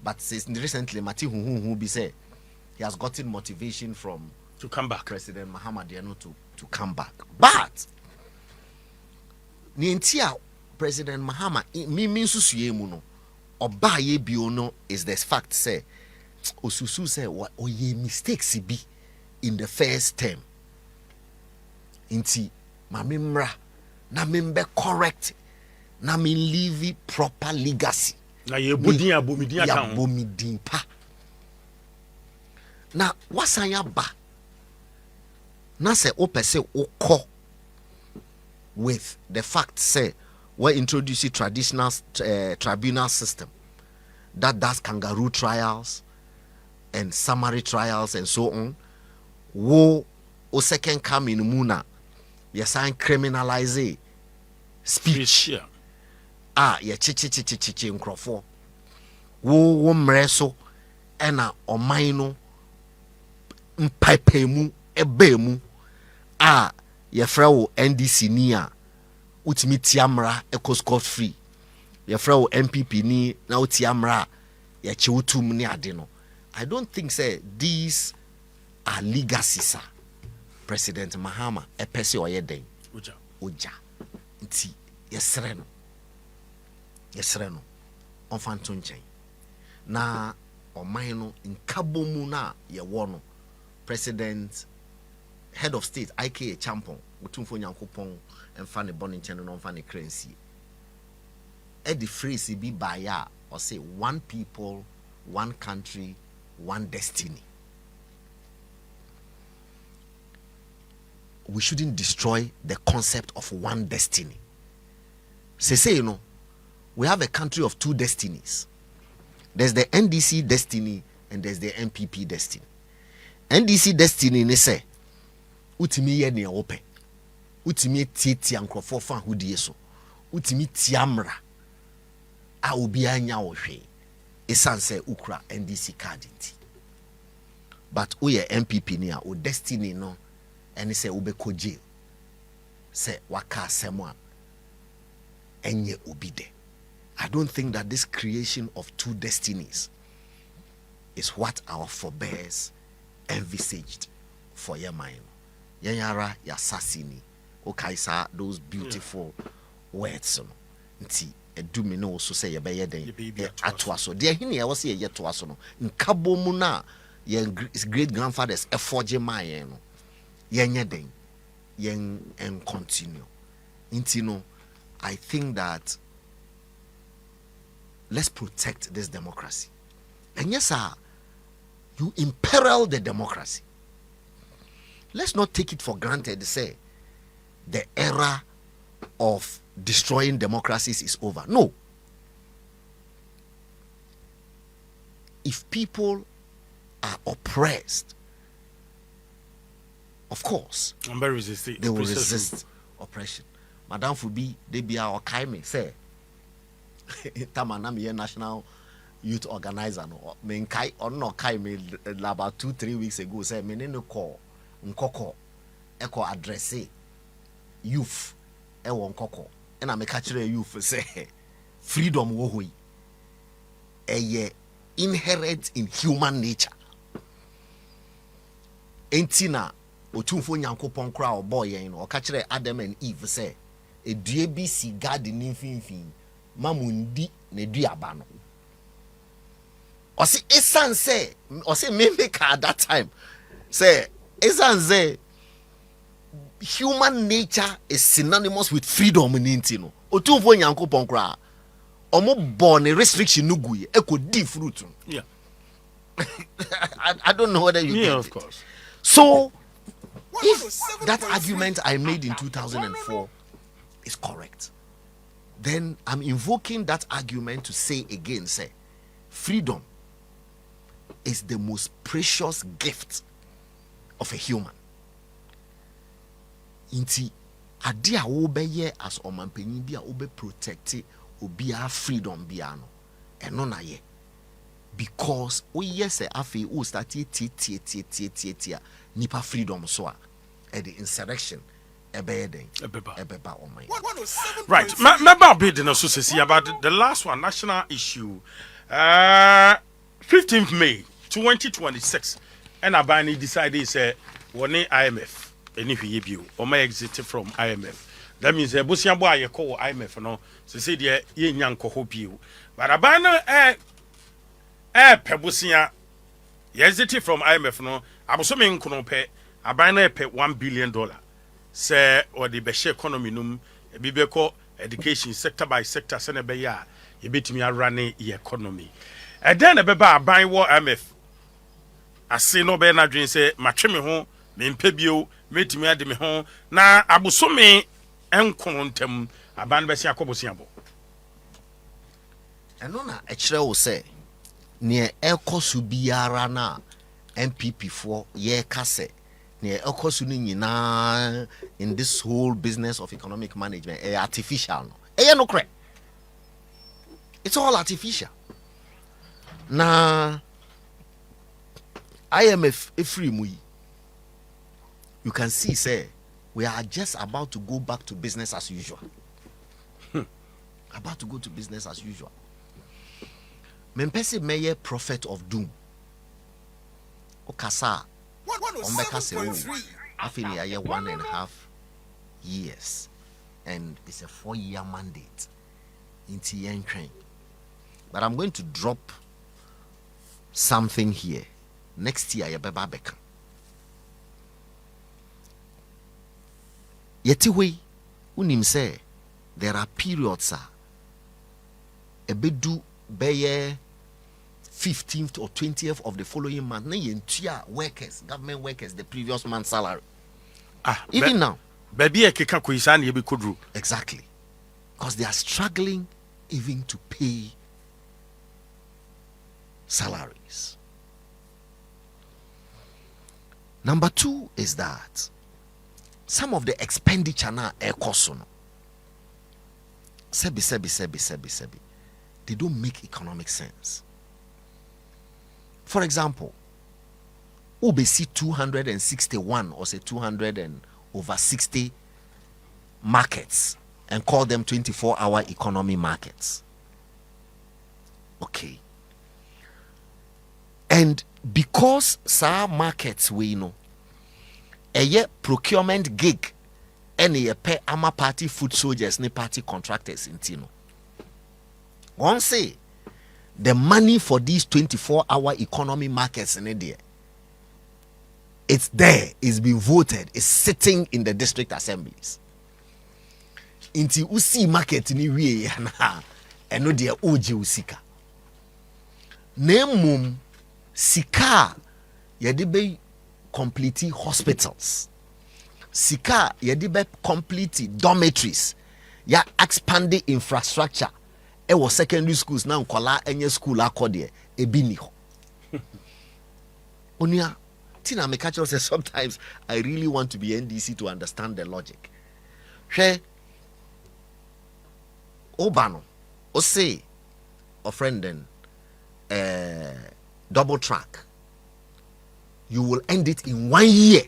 but since recently Mati who be say he has gotten motivation from to come back, President Mahama Diano to come back, but Nientia President Mahama mi susuye mu no oba ye bio no is the fact say osusu say what oye mistakes be in the first term inti mamimra na membe correct na me live proper legacy na ye bodin abomidin aka ho abomidin pa na wasanya ba na se opese okọ with the fact say we're introducing traditional tribunal system that does kangaroo trials and summary trials and so on. Wo o second come in muna you sign criminalize speech. Ye chichi nkrofo wo mreso ena oman no mpapemu ebemu yefra wo NDC ni a utimi tiamra eco scot free, yefra wo MPP ni na utiamra ya chiutum ni ade no. I don't think say these are legacies. President Mahama epese oyeden oja nti yesre no onfanto nchen na oman no nkabomu na ye wo no president head of state IK Champon utumfo nyankopon emfa ne bone nchen no mfa ne currency the phrase be by or say one people, one country, one destiny. We shouldn't destroy the concept of one destiny. Say, we have a country of two destinies. There's the NDC destiny and there's the MPP destiny. NDC destiny ne say utimi ye ne open. Utimi titi ankrofo fa hudie so. Utimi tiamra a obi anya wo hwe. Esan say ukra NDC card nti. But we MPP ni o destiny no ene say ubeko jail. Say waka asemo enye obi de. I don't think that this creation of two destinies is what our forebears envisaged for your mind. Yanyara yasasini. Okaisa those beautiful words. Nti edumi no so say yebeye den atwaso. De hini ya wose ye toaso no. Nkabo mu na your great grandfathers eforge man no. Yenye den yen en continue. Nti no, I think that let's protect this democracy. And yes, sir, you imperil the democracy. Let's not take it for granted, say, the era of destroying democracies is over. No. If people are oppressed, of course, they will resist oppression. Madame Fubi, they be our kaime, say, Tamanam ye national youth organizer no me kai on no kai me about 2-3 weeks ago say me no call nkoko eko address youth e won nkoko e na me ka kire youth say freedom wo hoi ye inherent in human nature entina otumfo nyankopon kra oboy yen no o ka kire Adam and Eve say edue bi si garden mfimfin mamundi ne duaba no osi esan say osi me make at that time say esan say human nature is synonymous with freedom ninti no otumfo nyankopon kra omo born restriction no guye e ko di fruit. Yeah. I don't know whether you get of it. Course. So if that argument I made in 2004 is correct, then I'm invoking that argument to say again, say, freedom is the most precious gift of a human. Inti ade a wo be ye as omanpanyin bi a wo be protect obi a freedom bia no eno na ye, because we yes afi wo start tie nipa freedom so a the insurrection ebeba on my right. Remember bidding also say about the last one, national issue 15th May 2026, and Abani decided say one IMF any you or may exit from IMF. That means a busia boy you call IMF no so say the ye nyanko hope you, but Abana pebusia exit from IMF no abusome nkono pe Abana pe $1 billion. Say or the best economy num bibeko education sector by sector sene be ya ye betimi arane e economy and then beba ban wo MF ase no be na dwen say matwe me ho me mpebio metimi ade me ho na abosome enkono ntem aban be sia akobosia bo eno na ekire wo say ne ekosu biara na MPP for ye kase ne ekosu ni nyina in this whole business of economic management artificial no no correct. It's all artificial. Na IMF free mu you can see say we are just about to go back to business as usual. About to go to business as usual. Mempese meye prophet of doom. Okasa Ombeka se afini aye 1.5 years and it's a 4-year mandate into yen train. But I'm going to drop something here. Next year, Yabeba Beka. Yetiwe, unim say there are periods ebedu beye 15th or 20th of the following month, na yentua workers, government workers, the previous month's salary. Even now. Baby, keka kuisani yebi kudru. Exactly. Because they are struggling even to pay salaries. Number 2 is that some of the expenditure now ekosono. Sebi. They don't make economic sense. For example, see 261 or say 200 and over 60 markets and call them 24-hour economy markets. Okay. And because some markets we know a procurement gig and a pay ama party food soldiers ni party contractors in Tino. One say the money for these 24-hour economy markets in India, it's there, it's been voted, it's sitting in the district assemblies. Inti usi market ni we na eno dia oje usika. Nemum sika yede be complete hospitals. Sika yede be complete dormitories. Ya expand infrastructure. Ewo secondary schools na nkola enye school akode ebi ni ho. Onia Tina me catch say sometimes I really want to be NDC to understand the logic. Hwe Obano o say a friend then double track. You will end it in 1 year.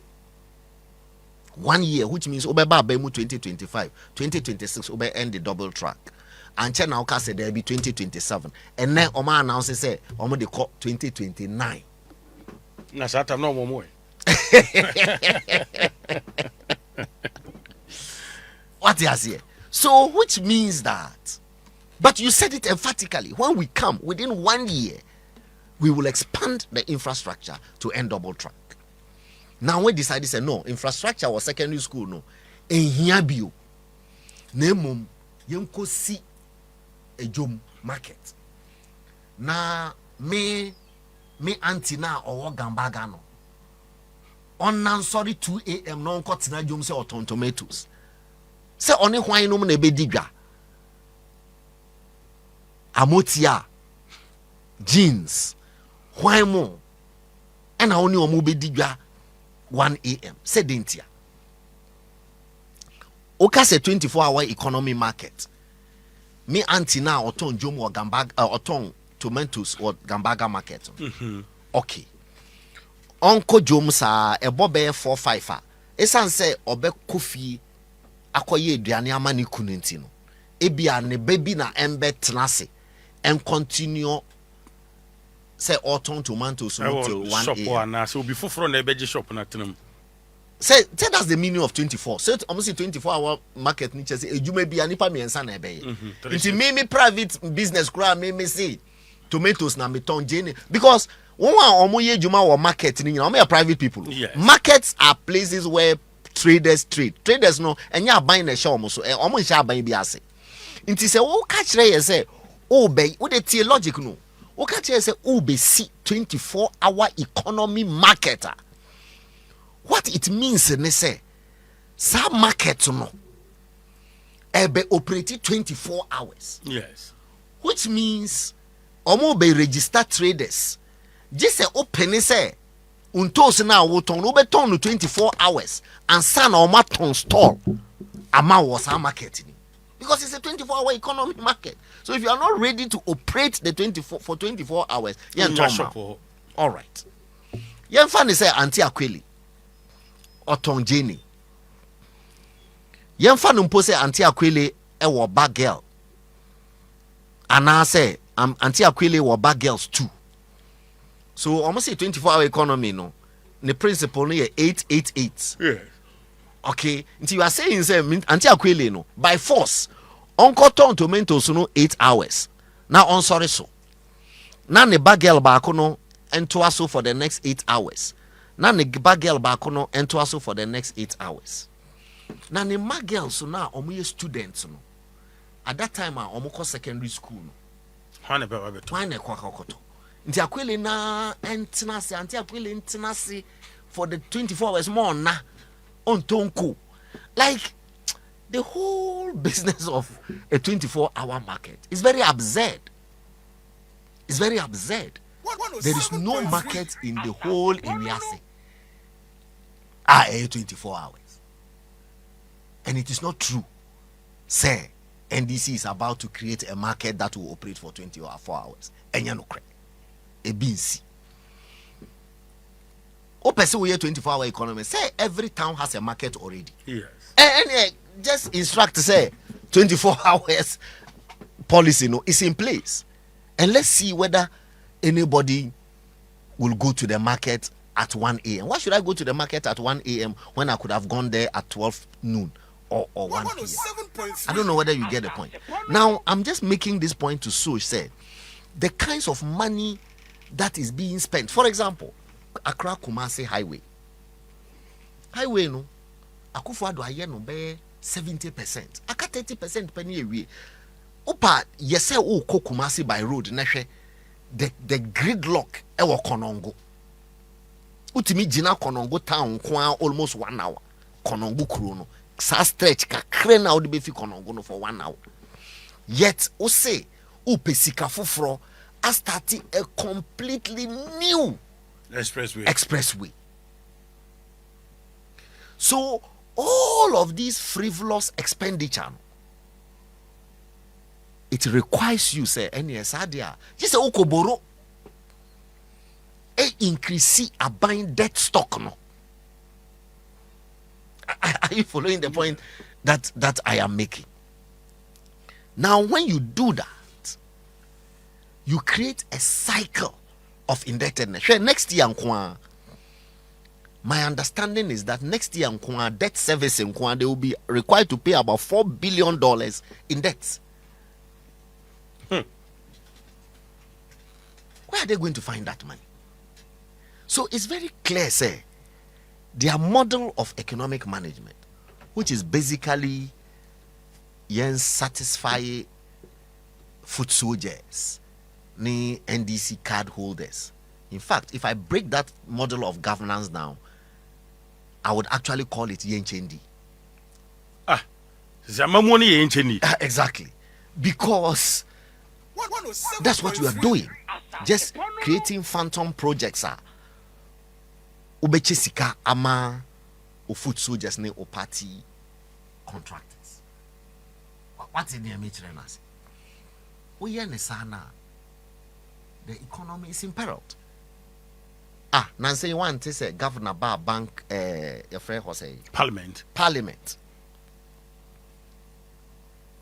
1 year, which means obeba bemu 2025, 2026 obe end the double track. And now say there be 2027. And then Oman announces say Omo they call 2029. Na sata no more. What is here? So which means that, but you said it emphatically, when we come within 1 year, we will expand the infrastructure to end double track. Now we decided to say no, infrastructure was secondary school no. En here bio. Nemum yenko si ejom market. Na me auntie na owo gambaga no. On sorry 2 a.m. no nko tina jom se oton tomatoes. Se oni hwan no na ebedigwa. Amotia jeans hwan mo ena oni omo bedigwa 1 a.m. se dentia. Oka se 24-hour economy market. Me auntie na oton jom or gambaga oton tomatoes or gambaga market. Okay. Onko jom sa ebobe 4-5 esan se obe kofi akoye aduane amani kunenti no ebia ne baby na embe tenase and continue say autumn tomatoes until 1 a.m. na so be foforo na ebeje shop na tenam say that's the meaning of 24. So almost 24-hour market ni chese ejuma bia nipa miensa na ebeye nti me private business kura me say tomatoes na me ton jene because one omo ye juma or market ni na omo private people. Yes. Markets are places where traders trade. Traders no enya buying a show omo so omo nsha buying bi ase. Nti se wo ka kire ye say o be wo de tie logic no. Wo ka kire say o be see 24-hour economy marketer. What it means ne say sa market no ebe operate 24 hours. Yes. Which means omo be register traders. Just say open say untos na wo ton no be ton no 24 hours and san o ma ton store ama was our market because it's a 24-hour economy market. So if you are not ready to operate the 24 hours, you ton. All right. You find say anti akweli or ton Jenny. You find mpo say anti akweli e wo bag girl. And I say anti akweli wo bag girls too. So almost say 24-hour economy no. The principle no 888. Yeah. Okay. Until you are saying say anti akwele no by force onko ton tomatoes no 8 hours. Now on sorry so. Now the bag girl back no ento aso for the next 8 hours. Now the bag girl back no ento aso for the next 8 hours. Now the bag girl so now omo students no. At that time omo ko secondary school no. Hwan ebe wa beto. Why na kwakoto? Nti akwele na entenase, anti akwele entenase for the 24 hours more na on tonko. Like the whole business of a 24-hour market is very absurd. It's very absurd. There is no market in the whole area. 24 hours. And it is not true. Say, NDC is about to create a market that will operate for 24 hours. And you know, a BC. Person we 24-hour economy. Say every town has a market already. Yes. And just instruct say 24 hours policy is in place. And let's see whether anybody will go to the market at 1 a.m. Why should I go to the market at 1 a.m. when I could have gone there at 12 noon or 1 p.m.? I don't know whether you get the point. Now, I'm just making this point to say the kinds of money that is being spent. For example, Accra Kumasi Highway. Highway no, Akufo-Addo aye no be 70%. Aka 30% penny away. Opa yese o ko Kumasi by road na hwe the gridlock e wo Konongo. Utimi jina Konongo town kwa almost 1 hour. Konongo kuro no. Sa stretch ka kre na odi be fi Konongo no for 1 hour. Yet o say o pesika foforo a starting a completely new expressway. So all of these frivolous expenditure, it requires you say NSADIA just say okoboro increase a buying debt stock no. Are you following the point that I am making? Now when you do that, you create a cycle of indebtedness. Next year, my understanding is that next year, debt service, they will be required to pay about $4 billion in debts. Where are they going to find that money? So it's very clear, say, their model of economic management, which is basically satisfy foot soldiers, ni NDC card holders. In fact, if I break that model of governance down, I would actually call it Yenchendi. Exactly. Because that's what you are doing. Just creating phantom projects. Ubechesika ama o foot soldiers ne o party contractors. What's in the MHRNAS? The economy is imperiled. Nancy one to say Governor Bar Bank your friend Jose Parliament.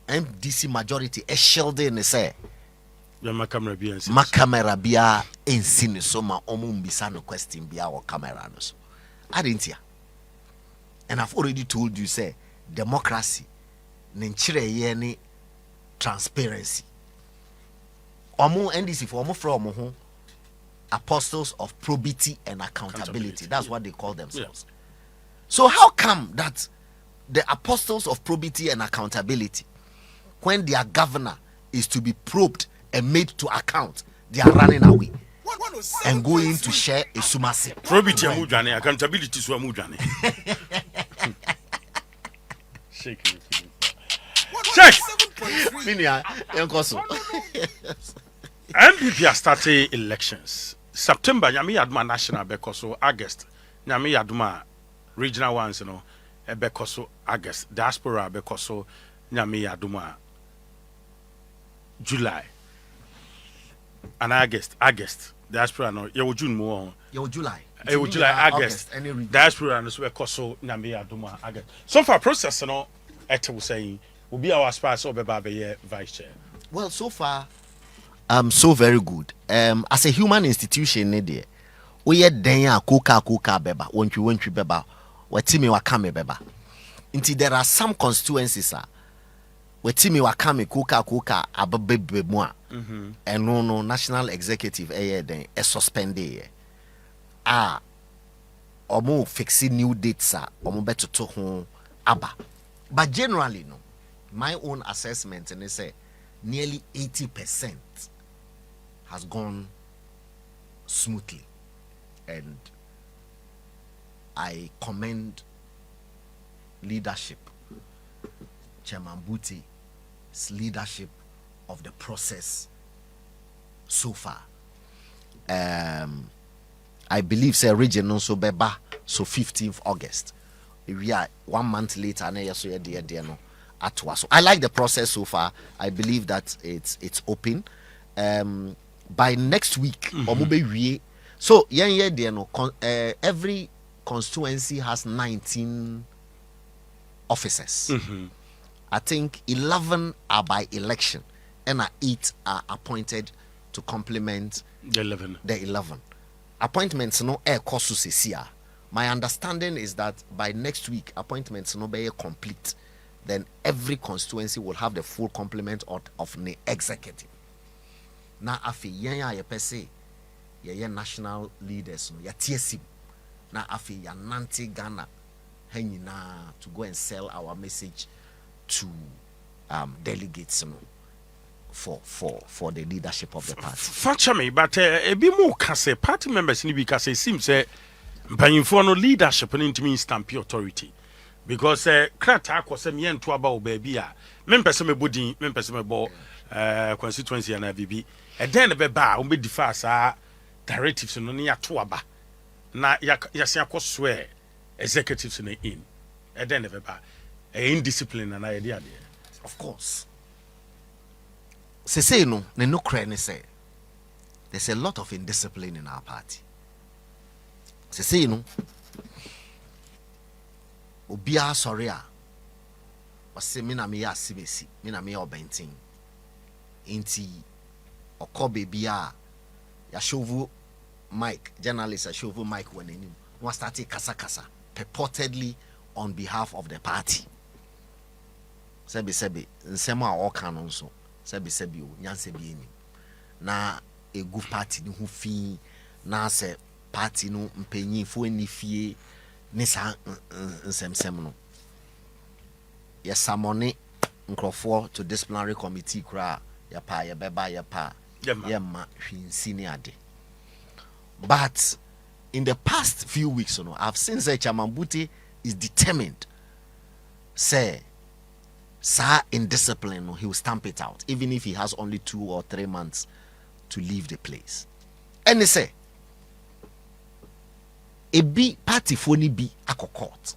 NDC majority a shielding say camera bia in sin so ma omumbisa no question bia or camera no so. I didn't hear. And I've already told you say democracy ninchire ye transparency. Omo NDC for omo from omo apostles of probity and accountability. That's what they call themselves. Yeah. So how come that the apostles of probity and accountability, when their governor is to be probed and made to account, they are running away and going to share a sumasi? Probity amujane, accountability so amujane. Shake. Minia, enkoso. MPP are starting elections. September, Nyami Yaduma National Bekoso, August. Nyami Yaduma Regional ones, Bekoso, August. Diaspora Bekoso, Nyami Yaduma July. And August. Diaspora, no, June more. July. July, August. Diaspora, and Bekoso, Nyami Yaduma, August. So far, process, Ete saying, will be our spouse or Babaye vice chair. Well, so far, so very good. As a human institution, we are denya kuka beba, won't you beba, wetimi wakame beba. Inti there are some constituencies, wetimi wakame kuka ababebe mwa. And no national executive then suspended. Omo fixing new dates, omo better to home aba. But generally, no, my own assessment and they say nearly 80% has gone smoothly, and I commend leadership, Chairman Buti's leadership of the process so far. I believe say region also beba so 15th August. We are 1 month later na yeso ye de no atwa. So I like the process so far. I believe that it's open. By next week so every constituency has 19 officers. I think 11 are by election and 8 are appointed to complement the 11 appointments. No air course. My understanding is that by next week appointments no be complete, then every constituency will have the full complement of the executive. Now afi yen ya pese ye national leaders no ya tiesim na afi ya nante Ghana hanyina to go and sell our message to delegates no for the leadership of the party. Fachame, but ebi mo kase party members ni bi kase seem say mpanyimfo no leadership no ntimi stamp authority, because krata akose me ento aba o ba bi a me mpese me bodin me mpese me bo constituency na bibi e den be ba o be difa sa directives no ya to aba na ya se akoswe executives no in e den be ba indiscipline na ye de ade. Of course. Say no credit say there's a lot of indiscipline in our party. Say no obia sorry a wase me na me ya sibesi me na me ya obentin inti okobe bia ya shovu Mike journalist ya shovu Mike when him was started kasa purportedly on behalf of the party. Sebi nsema a oka no nso sebi o nyanse bi eni na egu party ni hu fi na se party no mpanyinfo ni fie ni sa nsem no yesamone nkrofo to disciplinary committee kra ya pa ya beba ya pa yema hwinsi ni ade. But in the past few weeks, I've seen that Chairman Buti is determined say indiscipline, he will stamp it out, even if he has only 2 or 3 months to leave the place. And they say, a B party phony be ako court,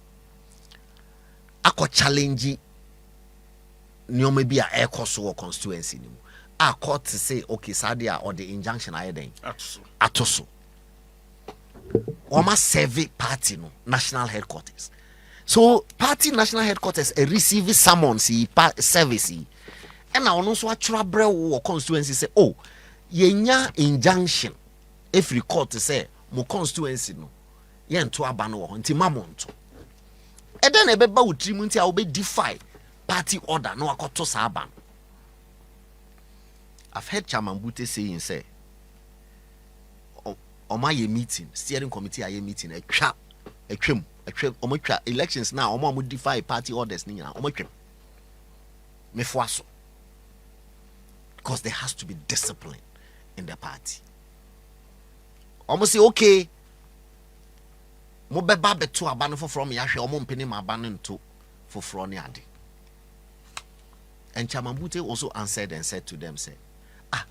ako challenge nyome bi a air course or constituency. A court to say, okay, Sadia or the injunction I then atoso. Oma serve party no national headquarters. So party national headquarters receive summons service and now also actual brew constituency say oh yenya injunction if court say mo constituency no ye nto aba no ho nti mamonto e den ebeba utrim nti a obe defy party order no akoto sa aba. I've heard Chairman Bute saying say Oma ye meeting steering committee aye meeting atwam elections now omo defy party orders ni na omo twem me foaso, because there has to be discipline in the party. Omo say okay mo beba beto aba no foforo me yahwe omo mpeni ma aba no nto foforo ne ade. And Chairman Bute also answered and said to them say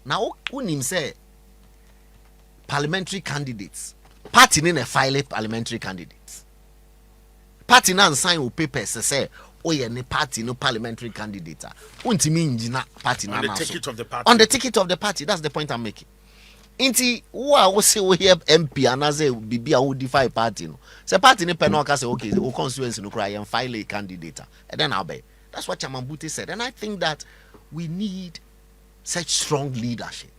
now unim say parliamentary candidates party in a file parliamentary candidates party na sign o papers say oh yeah ni party no parliamentary candidate untimi njina party na on the ticket of the party. On the ticket of the party, that's the point I'm making. Inti wo say we here MP anaze bibia wo defy party no say party ni pe no ka say okay o constituency no cry and file a candidate and then I'll be. That's what Chairman Bute said, and I think that we need such strong leadership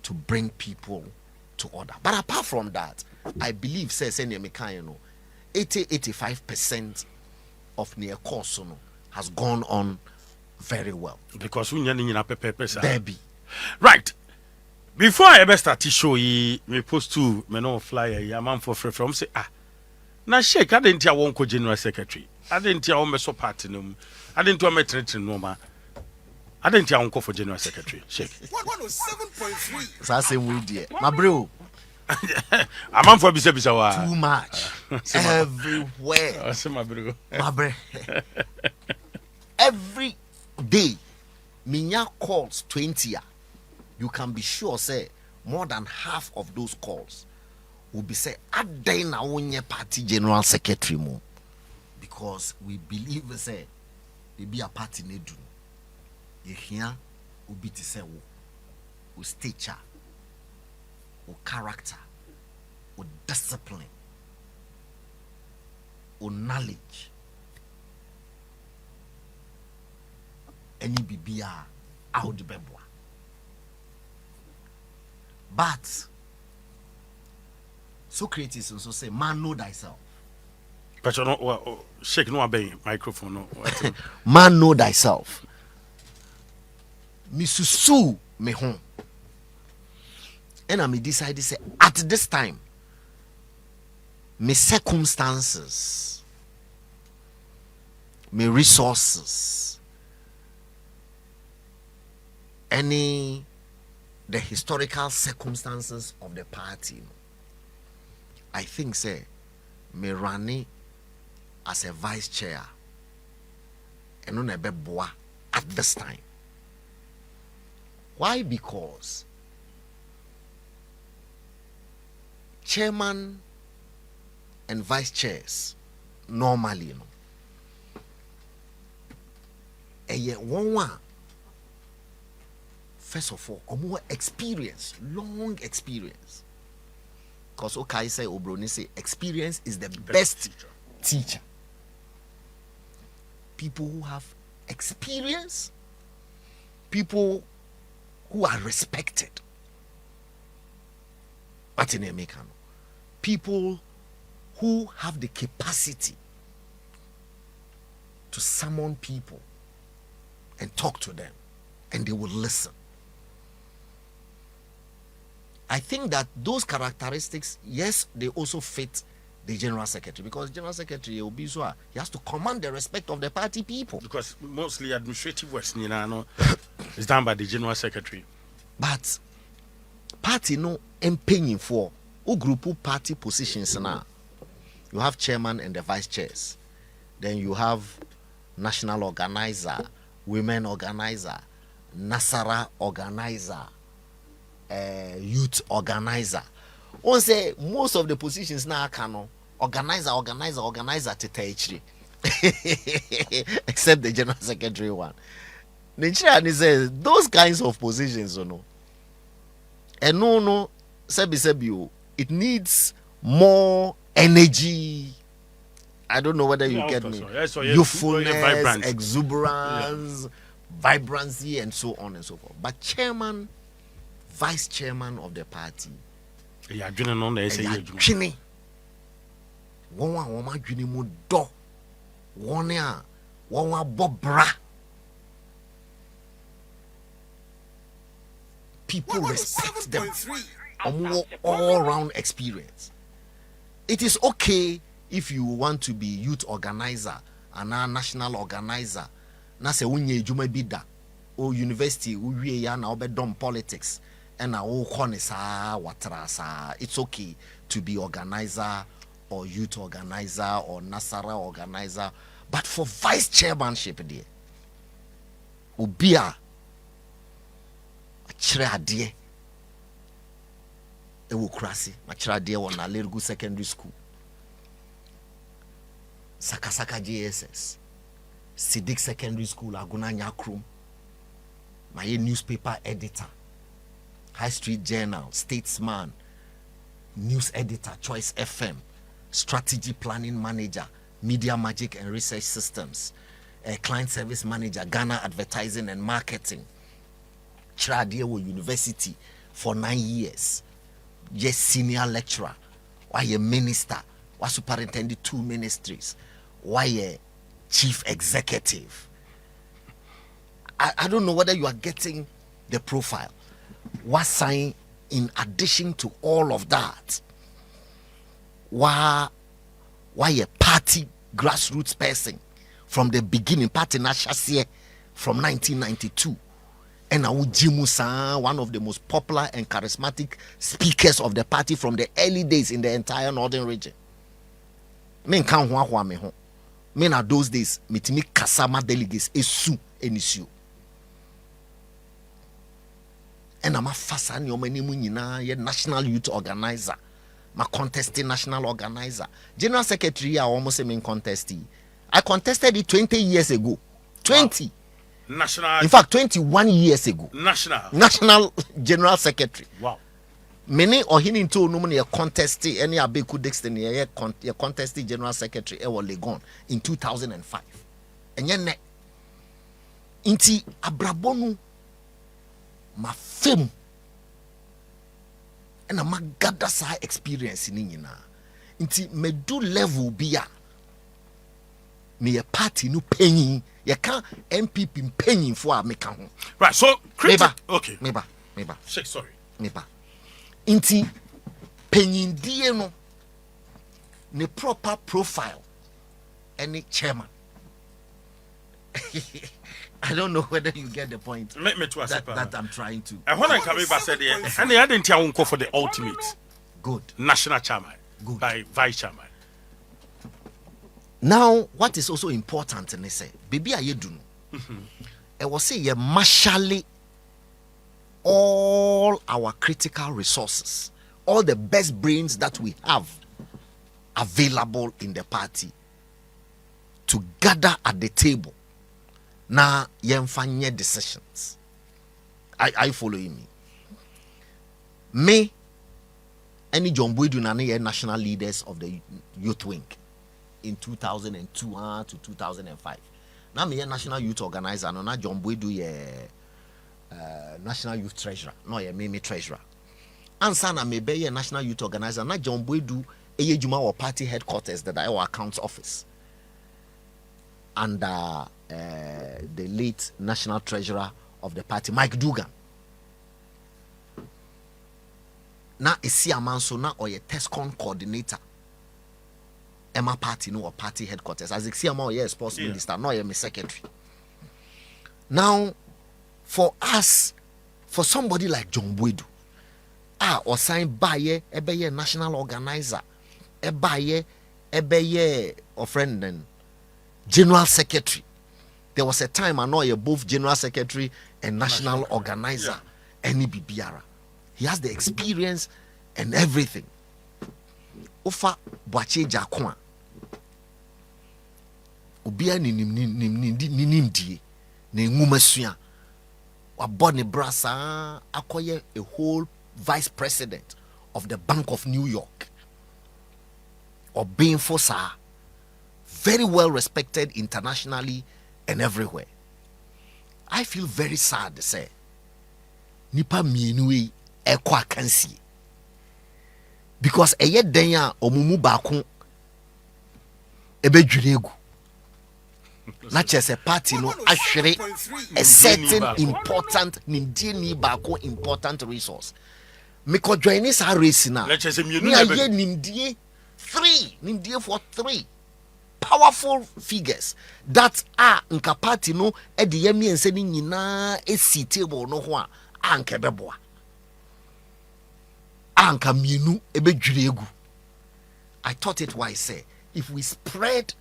to bring people to order. But apart from that, I believe say 80-85% of near course has gone on very well. Because we need baby. Right. Before I ever start to show you, me post to me no flyer, ya man for free from say na shake I didn't hear one general secretary. I didn't hear one meso party no. I didn't do a metric no ma. I didn't tell Uncle for General Secretary. Shake. 107.3. So I say we dear. My bro. I'm on for Bisa. Too much. Everywhere. I say my bro. My bro. Every day, minya calls 20. You can be sure, say, more than half of those calls will be say, "Adai na wonye party general secretary mo," because we believe say, they be a party nedu. You hear, will be to say, wo stature, wo character, wo discipline, wo knowledge. Any bibia out the bebwa. But Socrates also say, man, know thyself. But you know, shake no obey microphone. No. Man, know thyself. Misusu me home. And I decided say at this time, my circumstances, my resources, the historical circumstances of the party, I think say me running as a vice chair and on a beboa at this time. Why? Because chairman and vice chairs normally, first of all, more experience, long experience. Because okay, say Obroni say experience is the best teacher. People who have experience, people who are respected. But in America, people who have the capacity to summon people and talk to them, and they will listen. I think that those characteristics, yes, they also fit the general secretary, because general secretary Obiswa, he has to command the respect of the party people. Because mostly administrative work is done by the general secretary. But party no paying for group party positions now. You have chairman and the vice chairs. Then you have national organizer, women organizer, Nasara organizer, youth organizer. On say most of the positions now can organizer to except the general secretary one. Nigeria says those kinds of positions, and no, sebi, it needs more energy. I don't know whether you get me. Youthfulness, exuberance, vibrancy, and so on and so forth. But chairman, vice chairman of the party, people respect them. All round experience. It is okay if you want to be youth organizer and a national organizer. Na se unye juma bida o university uwie ya na obedom politics and na o konisa watrasa. It's okay to be organizer or youth organizer or Nasara organizer, but for vice chairmanship there, ubia achire ade ewo krasi achire ade won na Lergu secondary school, Sakasaka JSS, Sidik secondary school, Aguna Nyakrum, my newspaper editor, High Street Journal, Statesman, news editor, Choice FM, strategy planning manager, Media Magic and Research Systems, client service manager, Ghana Advertising and Marketing, Chiradewo University for 9 years, yes, senior lecturer, why a minister, why superintendent 2 ministries, why a chief executive. I don't know whether you are getting the profile. What sign in addition to all of that? Why a party grassroots person from the beginning, party Nashasye from 1992, And Jimusa, one of the most popular and charismatic speakers of the party from the early days in the entire northern region. Men kan ho me ho. Men are those days mitimi kasama delegates esu enisu. And I'm a fasa ni omani mu nyina ye national youth organizer. Ma contesting national organizer. General secretary I almost mean contestee. I contested it 20 years ago. 20. Wow. National. In fact, 21 years ago. National General Secretary. Wow. Many or he into no money a contested any abeku dexter near a contested General Secretary Ewa Legon in 2005. And yet inti abrabonu ma fem and a magada sa experience in yina. Inti medu level biya me a party no paying. You can't MPP paying for a meka. Right, so meba, okay. Meba. Sorry. Meba. Inti paying die no ne proper profile any chairman. I don't know whether you get the point. That I'm trying to. And when I come back said and they didn't tell for the ultimate. Good. National chairman. Good. By vice chairman. Now, what is also important in this, baby, I do know. I will say, you marshally all our critical resources, all the best brains that we have available in the party to gather at the table. Now, you find decisions. Are you following me? Me, any John Boydu Nani national leaders of the youth wing. In 2002 to 2005. Now me a national youth organizer. No, na John Boydu national youth treasurer. No, me treasurer. Ansa na me be national youth organizer. Na John Boydu juma or party headquarters that our accounts office. And the late national treasurer of the party, Mike Dugan. Na esi amanso na or TESCON coordinator. Emma party no or party headquarters as see am sports minister no my secretary. Now for us, for somebody like John Boydu or sign by a national organizer a friend and general secretary. There was a time I know both general secretary and national organizer any BBR. He has the experience and everything. Ofa Boache Jakwa Ubia nimdie ne ngumasua wabone brasa akoye a whole vice president of the Bank of New York or being for sir, very well respected internationally and everywhere. I feel very sad to say nipa mienui ekwa kansi because eye den a omumu baako ebedwiregu not just a party no actually a certain important nimdie baako important resource me ko join this race na me aye nimdie for three powerful figures that are nka party no e de yemi ense ni nyina esi table no ho a anka beboa anka mienu ebedwire egu. I thought it wise say if we spread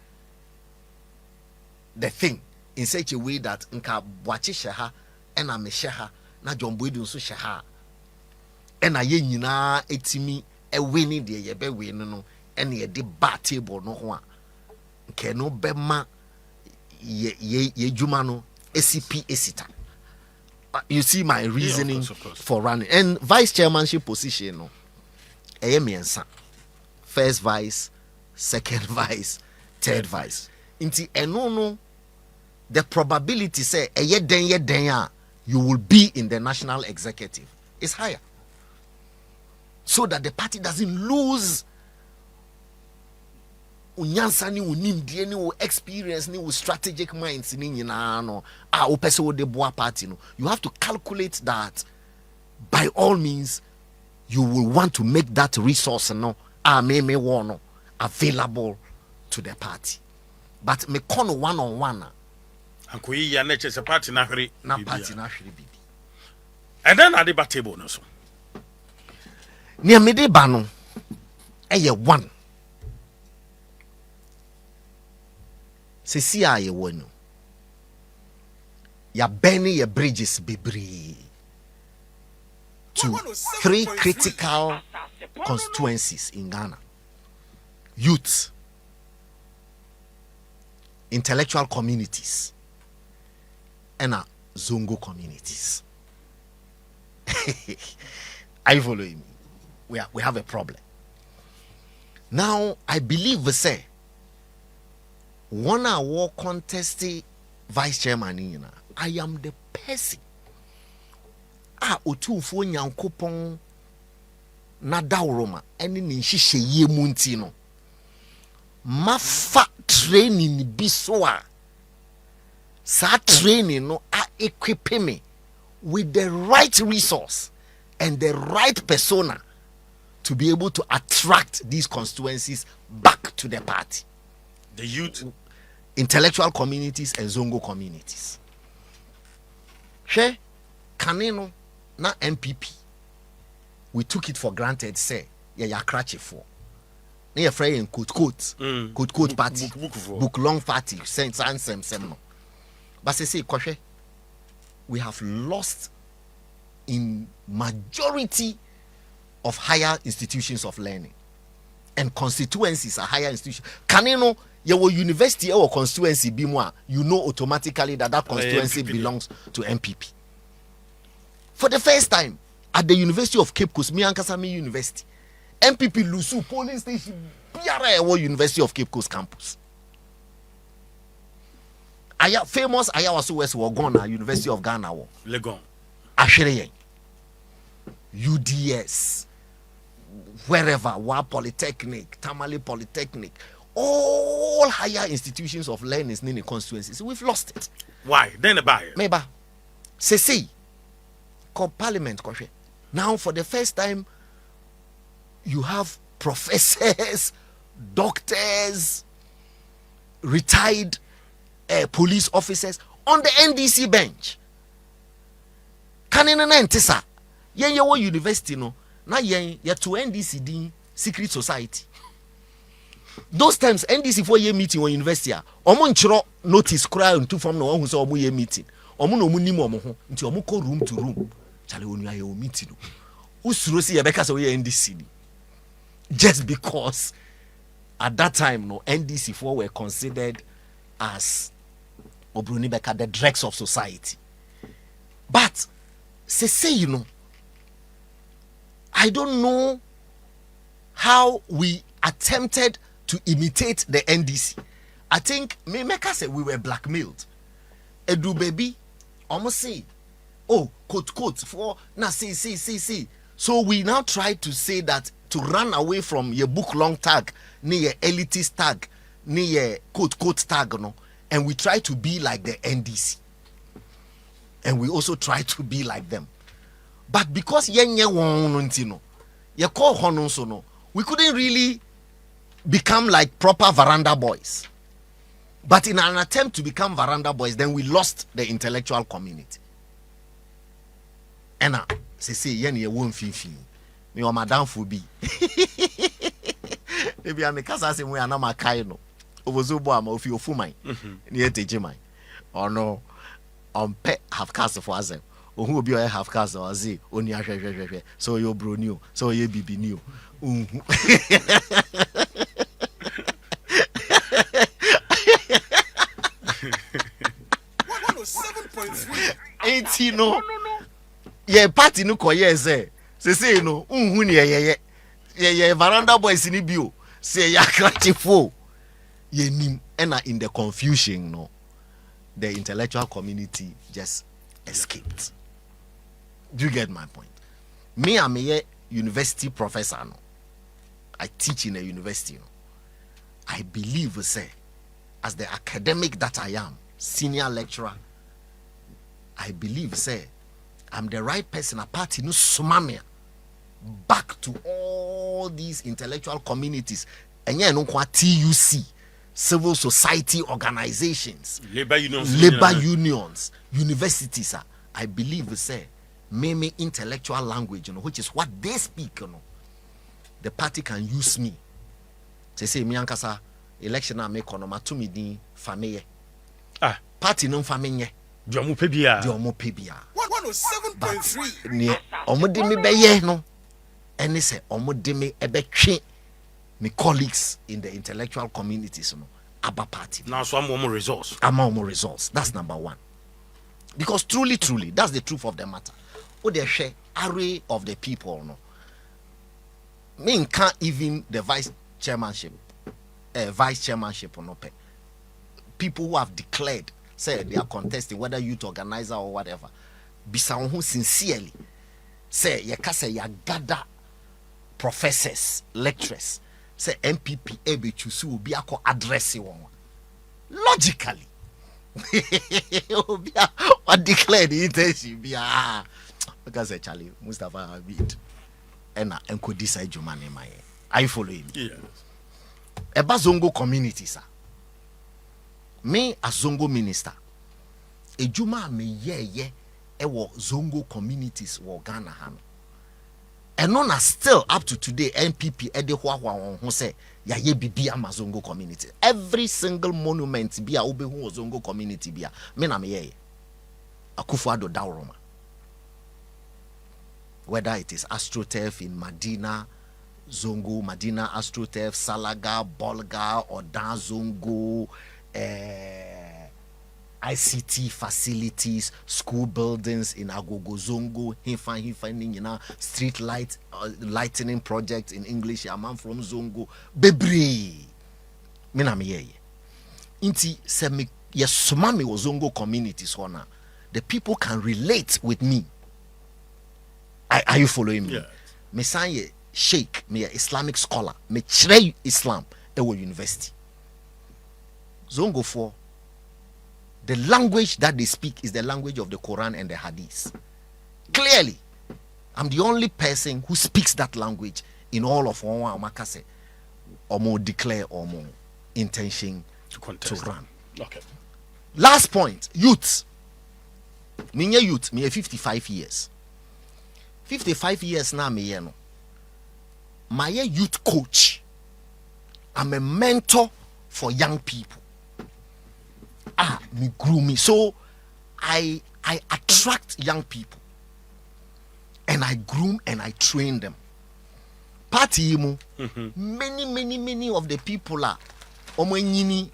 the thing in such a way that nka Boache sheha ena me sheha na John Boydu nso sheha ena ye nyina etimi e wini de ye be wini no ena ye de ba table no ho a nke no be ma ye juma no ACP esita. You see my reasoning of course. For running and vice chairmanship position no miensa. First vice, second vice, third vice. Inti no the probability say you will be in the national executive is higher, so that the party doesn't lose unyansa ni unimdie ni experience ni strategic minds ni nyina no opese wo de boa party no. You have to calculate that by all means you will want to make that resource no no available to the party, but me kono one on one ankoyi ya na chese party na hwere na party na hwere bibi And then at the table no so. Near mede ba no eye one. Sisi a ye wonu. Ya beni ye bridges bebree to 3 critical constituencies in Ghana. Youth, intellectual communities, and Zongo communities. Are you following me? We have a problem. Now, I believe we say one hour contest vice chairman, I am the person. Otumfo Nyankopon na dawroma ene ni hihye ye munti no mafa training bi so a sa training no equip me with the right resource and the right persona to be able to attract these constituencies back to the party. The youth, intellectual communities and Zongo communities. She Kaneno na MPP. We took it for granted, say, ya cratchy for. Near Frey and quote party, book long party, sense and sem no. But say, Koshe, we have lost in majority of higher institutions of learning, and constituencies are higher institutions. Kaneno, your university or constituency be more, you know automatically that constituency belongs to MPP. For the first time at the University of Cape Coast, Miankasami University, MPP Lusu polling station, BRA University of Cape Coast campus. Famous Ayawaso West Wagona, University of Ghana, Legon, Ashire, UDS, wherever, Wa Polytechnic, Tamale Polytechnic, all higher institutions of learning in the constituencies. We've lost it. Why? Then the buyer. Maybe. Say, called Parliament. Now, for the first time, you have professors, doctors, retired police officers on the NDC bench. Kanina ntisa yen yewo university no na yen ye to NDC din secret society. Those times NDC for ye meeting on university a omo nchiro notice cry into form no hu say omo ye meeting omo no mu nim omo ho nti omo ko room to room chale onu aye o meeting no usuro si ye beka say we NDC just because at that time no NDC for were considered as Obroni Beka the dregs of society. But say you know, I don't know how we attempted to imitate the NDC. I think Meka said we were blackmailed. Edu baby almost say, oh, quote for na see. So we now try to say that to run away from your book long tag, near your elitist tag, near your quote tag, no, and we try to be like the NDC. And we also try to be like them. But because we couldn't really become like proper veranda boys. But in an attempt to become veranda boys, then we lost the intellectual community. And say yen ye won fin me o madam fobi maybe am kasa say we anama kai no obozubo am ofi ofuman ni eteje man or no on pet have cast for azem ohu obi o have cast or say oni ahwehwehwe so you bro new so you bibi new Ain't no ye party no koye say no unhu ne ye veranda boys ni bio say ya kratifo ye nim ena in the confusion no the intellectual community just escaped. Do you get my point? Me I'm a university professor no, I teach in a university no. I believe say as the academic that I am, senior lecturer, I believe say I'm the right person a party no sumamia back to all these intellectual communities and yeah no TUC, civil society organizations, labor unions, universities. I believe say me intellectual language, which is what they speak, the party can use me. Say me ankasa election na me kono matumi din fameye. Party no fameye. Di omo pe bia. 107.3. Ne omo de me beye no. Ene say omo de me ebetwe me colleagues in the intellectual communities no aba party. Now so am more resource. Results. That's number one. Because truly, that's the truth of the matter. Oh, they share array of the people, no. Me can't even the vice chairmanship, no pay. People who have declared, say they are contesting, whether youth organizer or whatever, be someone who sincerely say you can say you gather professors, lecturers, say MPP ebe chusu will be a address one. Logically. What declared the intention be because Charlie Mustafa Habib and could decide your money my. Are you following? Yes. A Zongo community, sir. Me as Zongo minister. A Juma me ye ewo Zongo communities wo Ghana hano. And none are still up to today NPP edehwa who say ya ye bibi Zongo community. Every single monument be a obehu Zongo community be a me na me ye. Akufo-Addo Dawroma. Whether it is AstroTurf in Madina, Zongo, Madina, AstroTurf, Salaga, Bolga, Odan Zongo, ICT facilities, school buildings in Agogo Zongo, Hifa, street light, lightning project in English, a man from Zongo, Bebre. Mina me Inti se me yesumami wo Zongo communities hona. The people can relate with me. Are you following me? Yeah. Me say sheikh, me a Islamic scholar, me chere Islam ewo university. Zongo for the language that they speak is the language of the Quran and the Hadith. Clearly, I'm the only person who speaks that language in all of Oman Makase or more declare or more intention to run. Okay. Last point, youth. Me youth, me 55 years. 55 years now me no. My youth coach. I'm a mentor for young people. Me groom me. So I attract young people. And I groom and I train them. Party mu. Many of the people are omenyini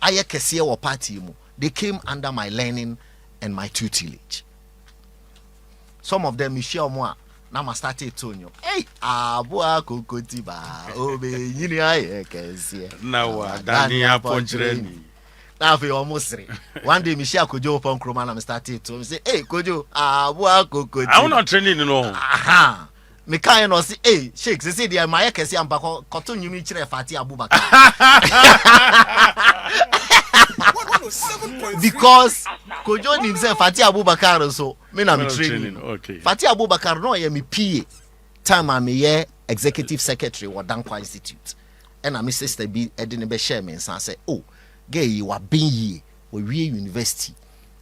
aye kese wo party mu. They came under my learning and my tutelage. Some of them, Michelle Moa, now I started telling you, hey, Abua Kokotiba, Obe, Yini, Kesi. Now, Dania Ponchereni. Now, we almost three. One day, Michelle Kojo upon Kroman, I started to say, hey, Kojo, Abua Kokoti. I'm not training, you know. Aha. Me kind no say, hey, Shakes, they say they are my Kesi and Bako, Cotton, you mean Fati Abubakar. Because Kojo himself Fati Abubakar so me na me training. Okay. Fati Abubakar no ye me PA. Time I'm here executive secretary wa Dankwa Institute. And my sister be edin be share me and say, "Oh, gay you are being here we university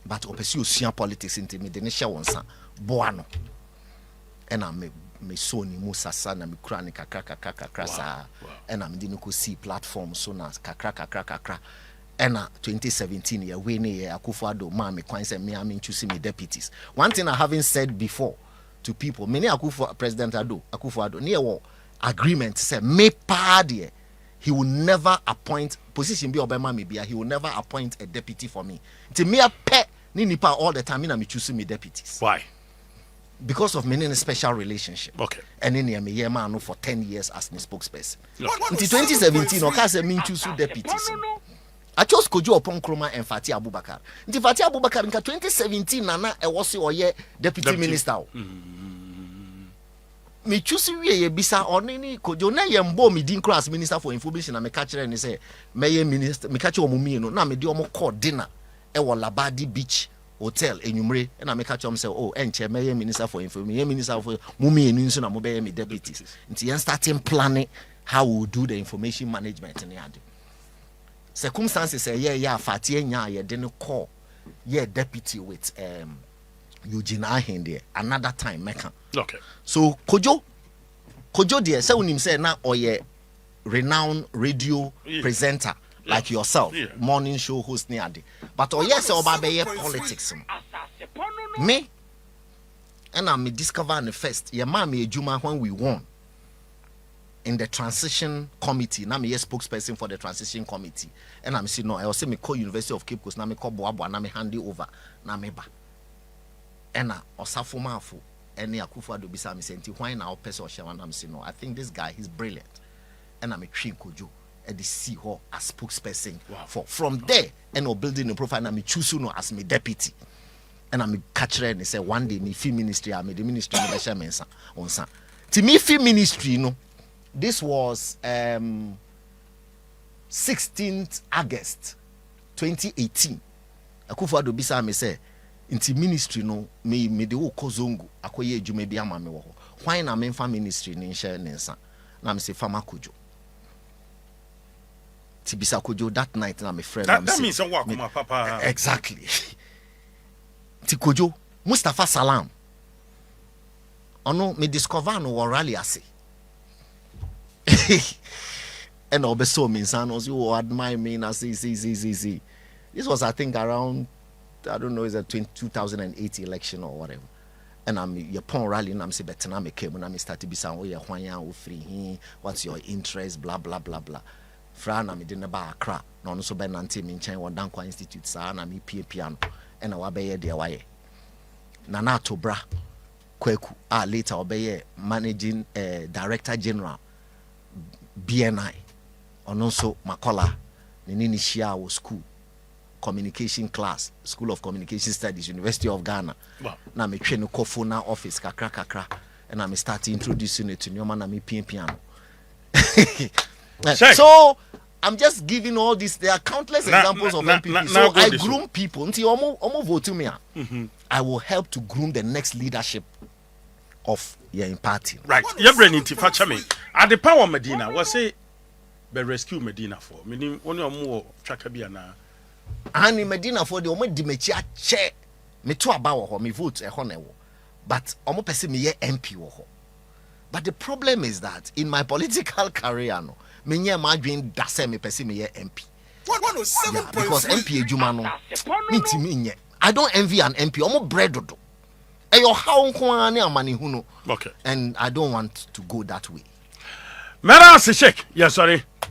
but opesi osua politics into me de share one san boano." And I me so ni musasa na me kura ni kakra sa. And I'm dey no see platform so na kakra. And 2017 year we ne Akufo-Addo ma me kwan say me am choose me deputies. One thing I haven't said before to people, many President Akufo-Addo near war agreement say me party he will never appoint position be Obama me be he will never appoint a deputy for me. It's me a pet ni nipa all the time me choose me deputies. Why? Because of many special relationship. Okay. And then me here man for 10 years as the spokesperson. Okay. Until 2017 okay say me choose deputies. No. I chose Kojo upon Kroma and Fati Abubakar. Nti Fati Abubakar in 2017 nana e was oye deputy minister. Me choose we bisa onini Kojo na ye mbo me din class minister for information na me catch and say me minister me catch omumi no na me di omo call dinner e wo Labadi Beach Hotel Enyumre na me catch say oh enche me minister for information minister for mumi enu nso na mo be me deputies. Nti yen starting planning how we will do the information management in ade. Circumstances say yeah Fati enya ye didn't call yeah deputy with you jina hin there another time meka. Okay. So Kojo there say unim say na oye renowned radio presenter like yourself, morning show host ni ade. But oye say oba be politics. Me and I me discover the first ye ma me ejuma when we won in the transition committee. Na me spokesperson for the transition committee. And I'm saying no, I was say me call University of Cape Coast na me call Boabo na me hand it over na me ba. And osafo mafo any Akufo-Addo bisa me senti why na opese ohye na me say no, I think this guy he's brilliant. And I'm a train Kojo and the see her as spokesperson for from there and building the profile and me choose no as my deputy. And I'm catch and say one day me fee ministry I made the ministry me share mensa on sa. To me fee ministry no. This was 16th August 2018. Akufo-Addo bisa me say inti ministry no me de wo kozongo akoye adwuma bi ama me wo ho. Why na me fa ministry ni share nensa. Na me say Farmer Kojo. Tibisa Kojo that night na me friend. That means a walk my papa. Exactly. Tikojo Mustafa Salam. Ono me discover no rally ase. And obeso me san you admire me na see. This was I think around I don't know is a 2008 election or whatever. And I'm your pon rally and I'm say betena me came when I start to be saying oh yeah hwan wo free what's your interest blah blah blah blah. Fra na me de na ba Accra no no so be nante me nchen wo Dankwa Institute sa na me pie piano and wa be ye de waye. Na na to bra Kweku later obeye managing director general BNI ono so Makola ni shia wo school communication class School of Communication Studies University of Ghana. Wow. Na me twe no kofo na office kakra and I start introducing it to new man na me piano. So I'm just giving all this. There are countless examples of MPP. So I groom people. Until almost vote to me. I will help to groom the next leadership of your party. Right. Your brain into me. At the power Medina, was say be rescue Medina for. Meaning only a more trakabiana. And in Medina for the omo dimechi che me to about ho me vote e ho na wo. But omo pese me ye MP wo ho. But the problem is that in my political career no me nye ma adwen da se me pese me ye MP. Yeah, because MP ejuma no me nye. I don't envy an MP. Omo bread do. E yo how nko ani amani hu no. Okay. And I don't want to go that way. Mera se check. Yes, sorry.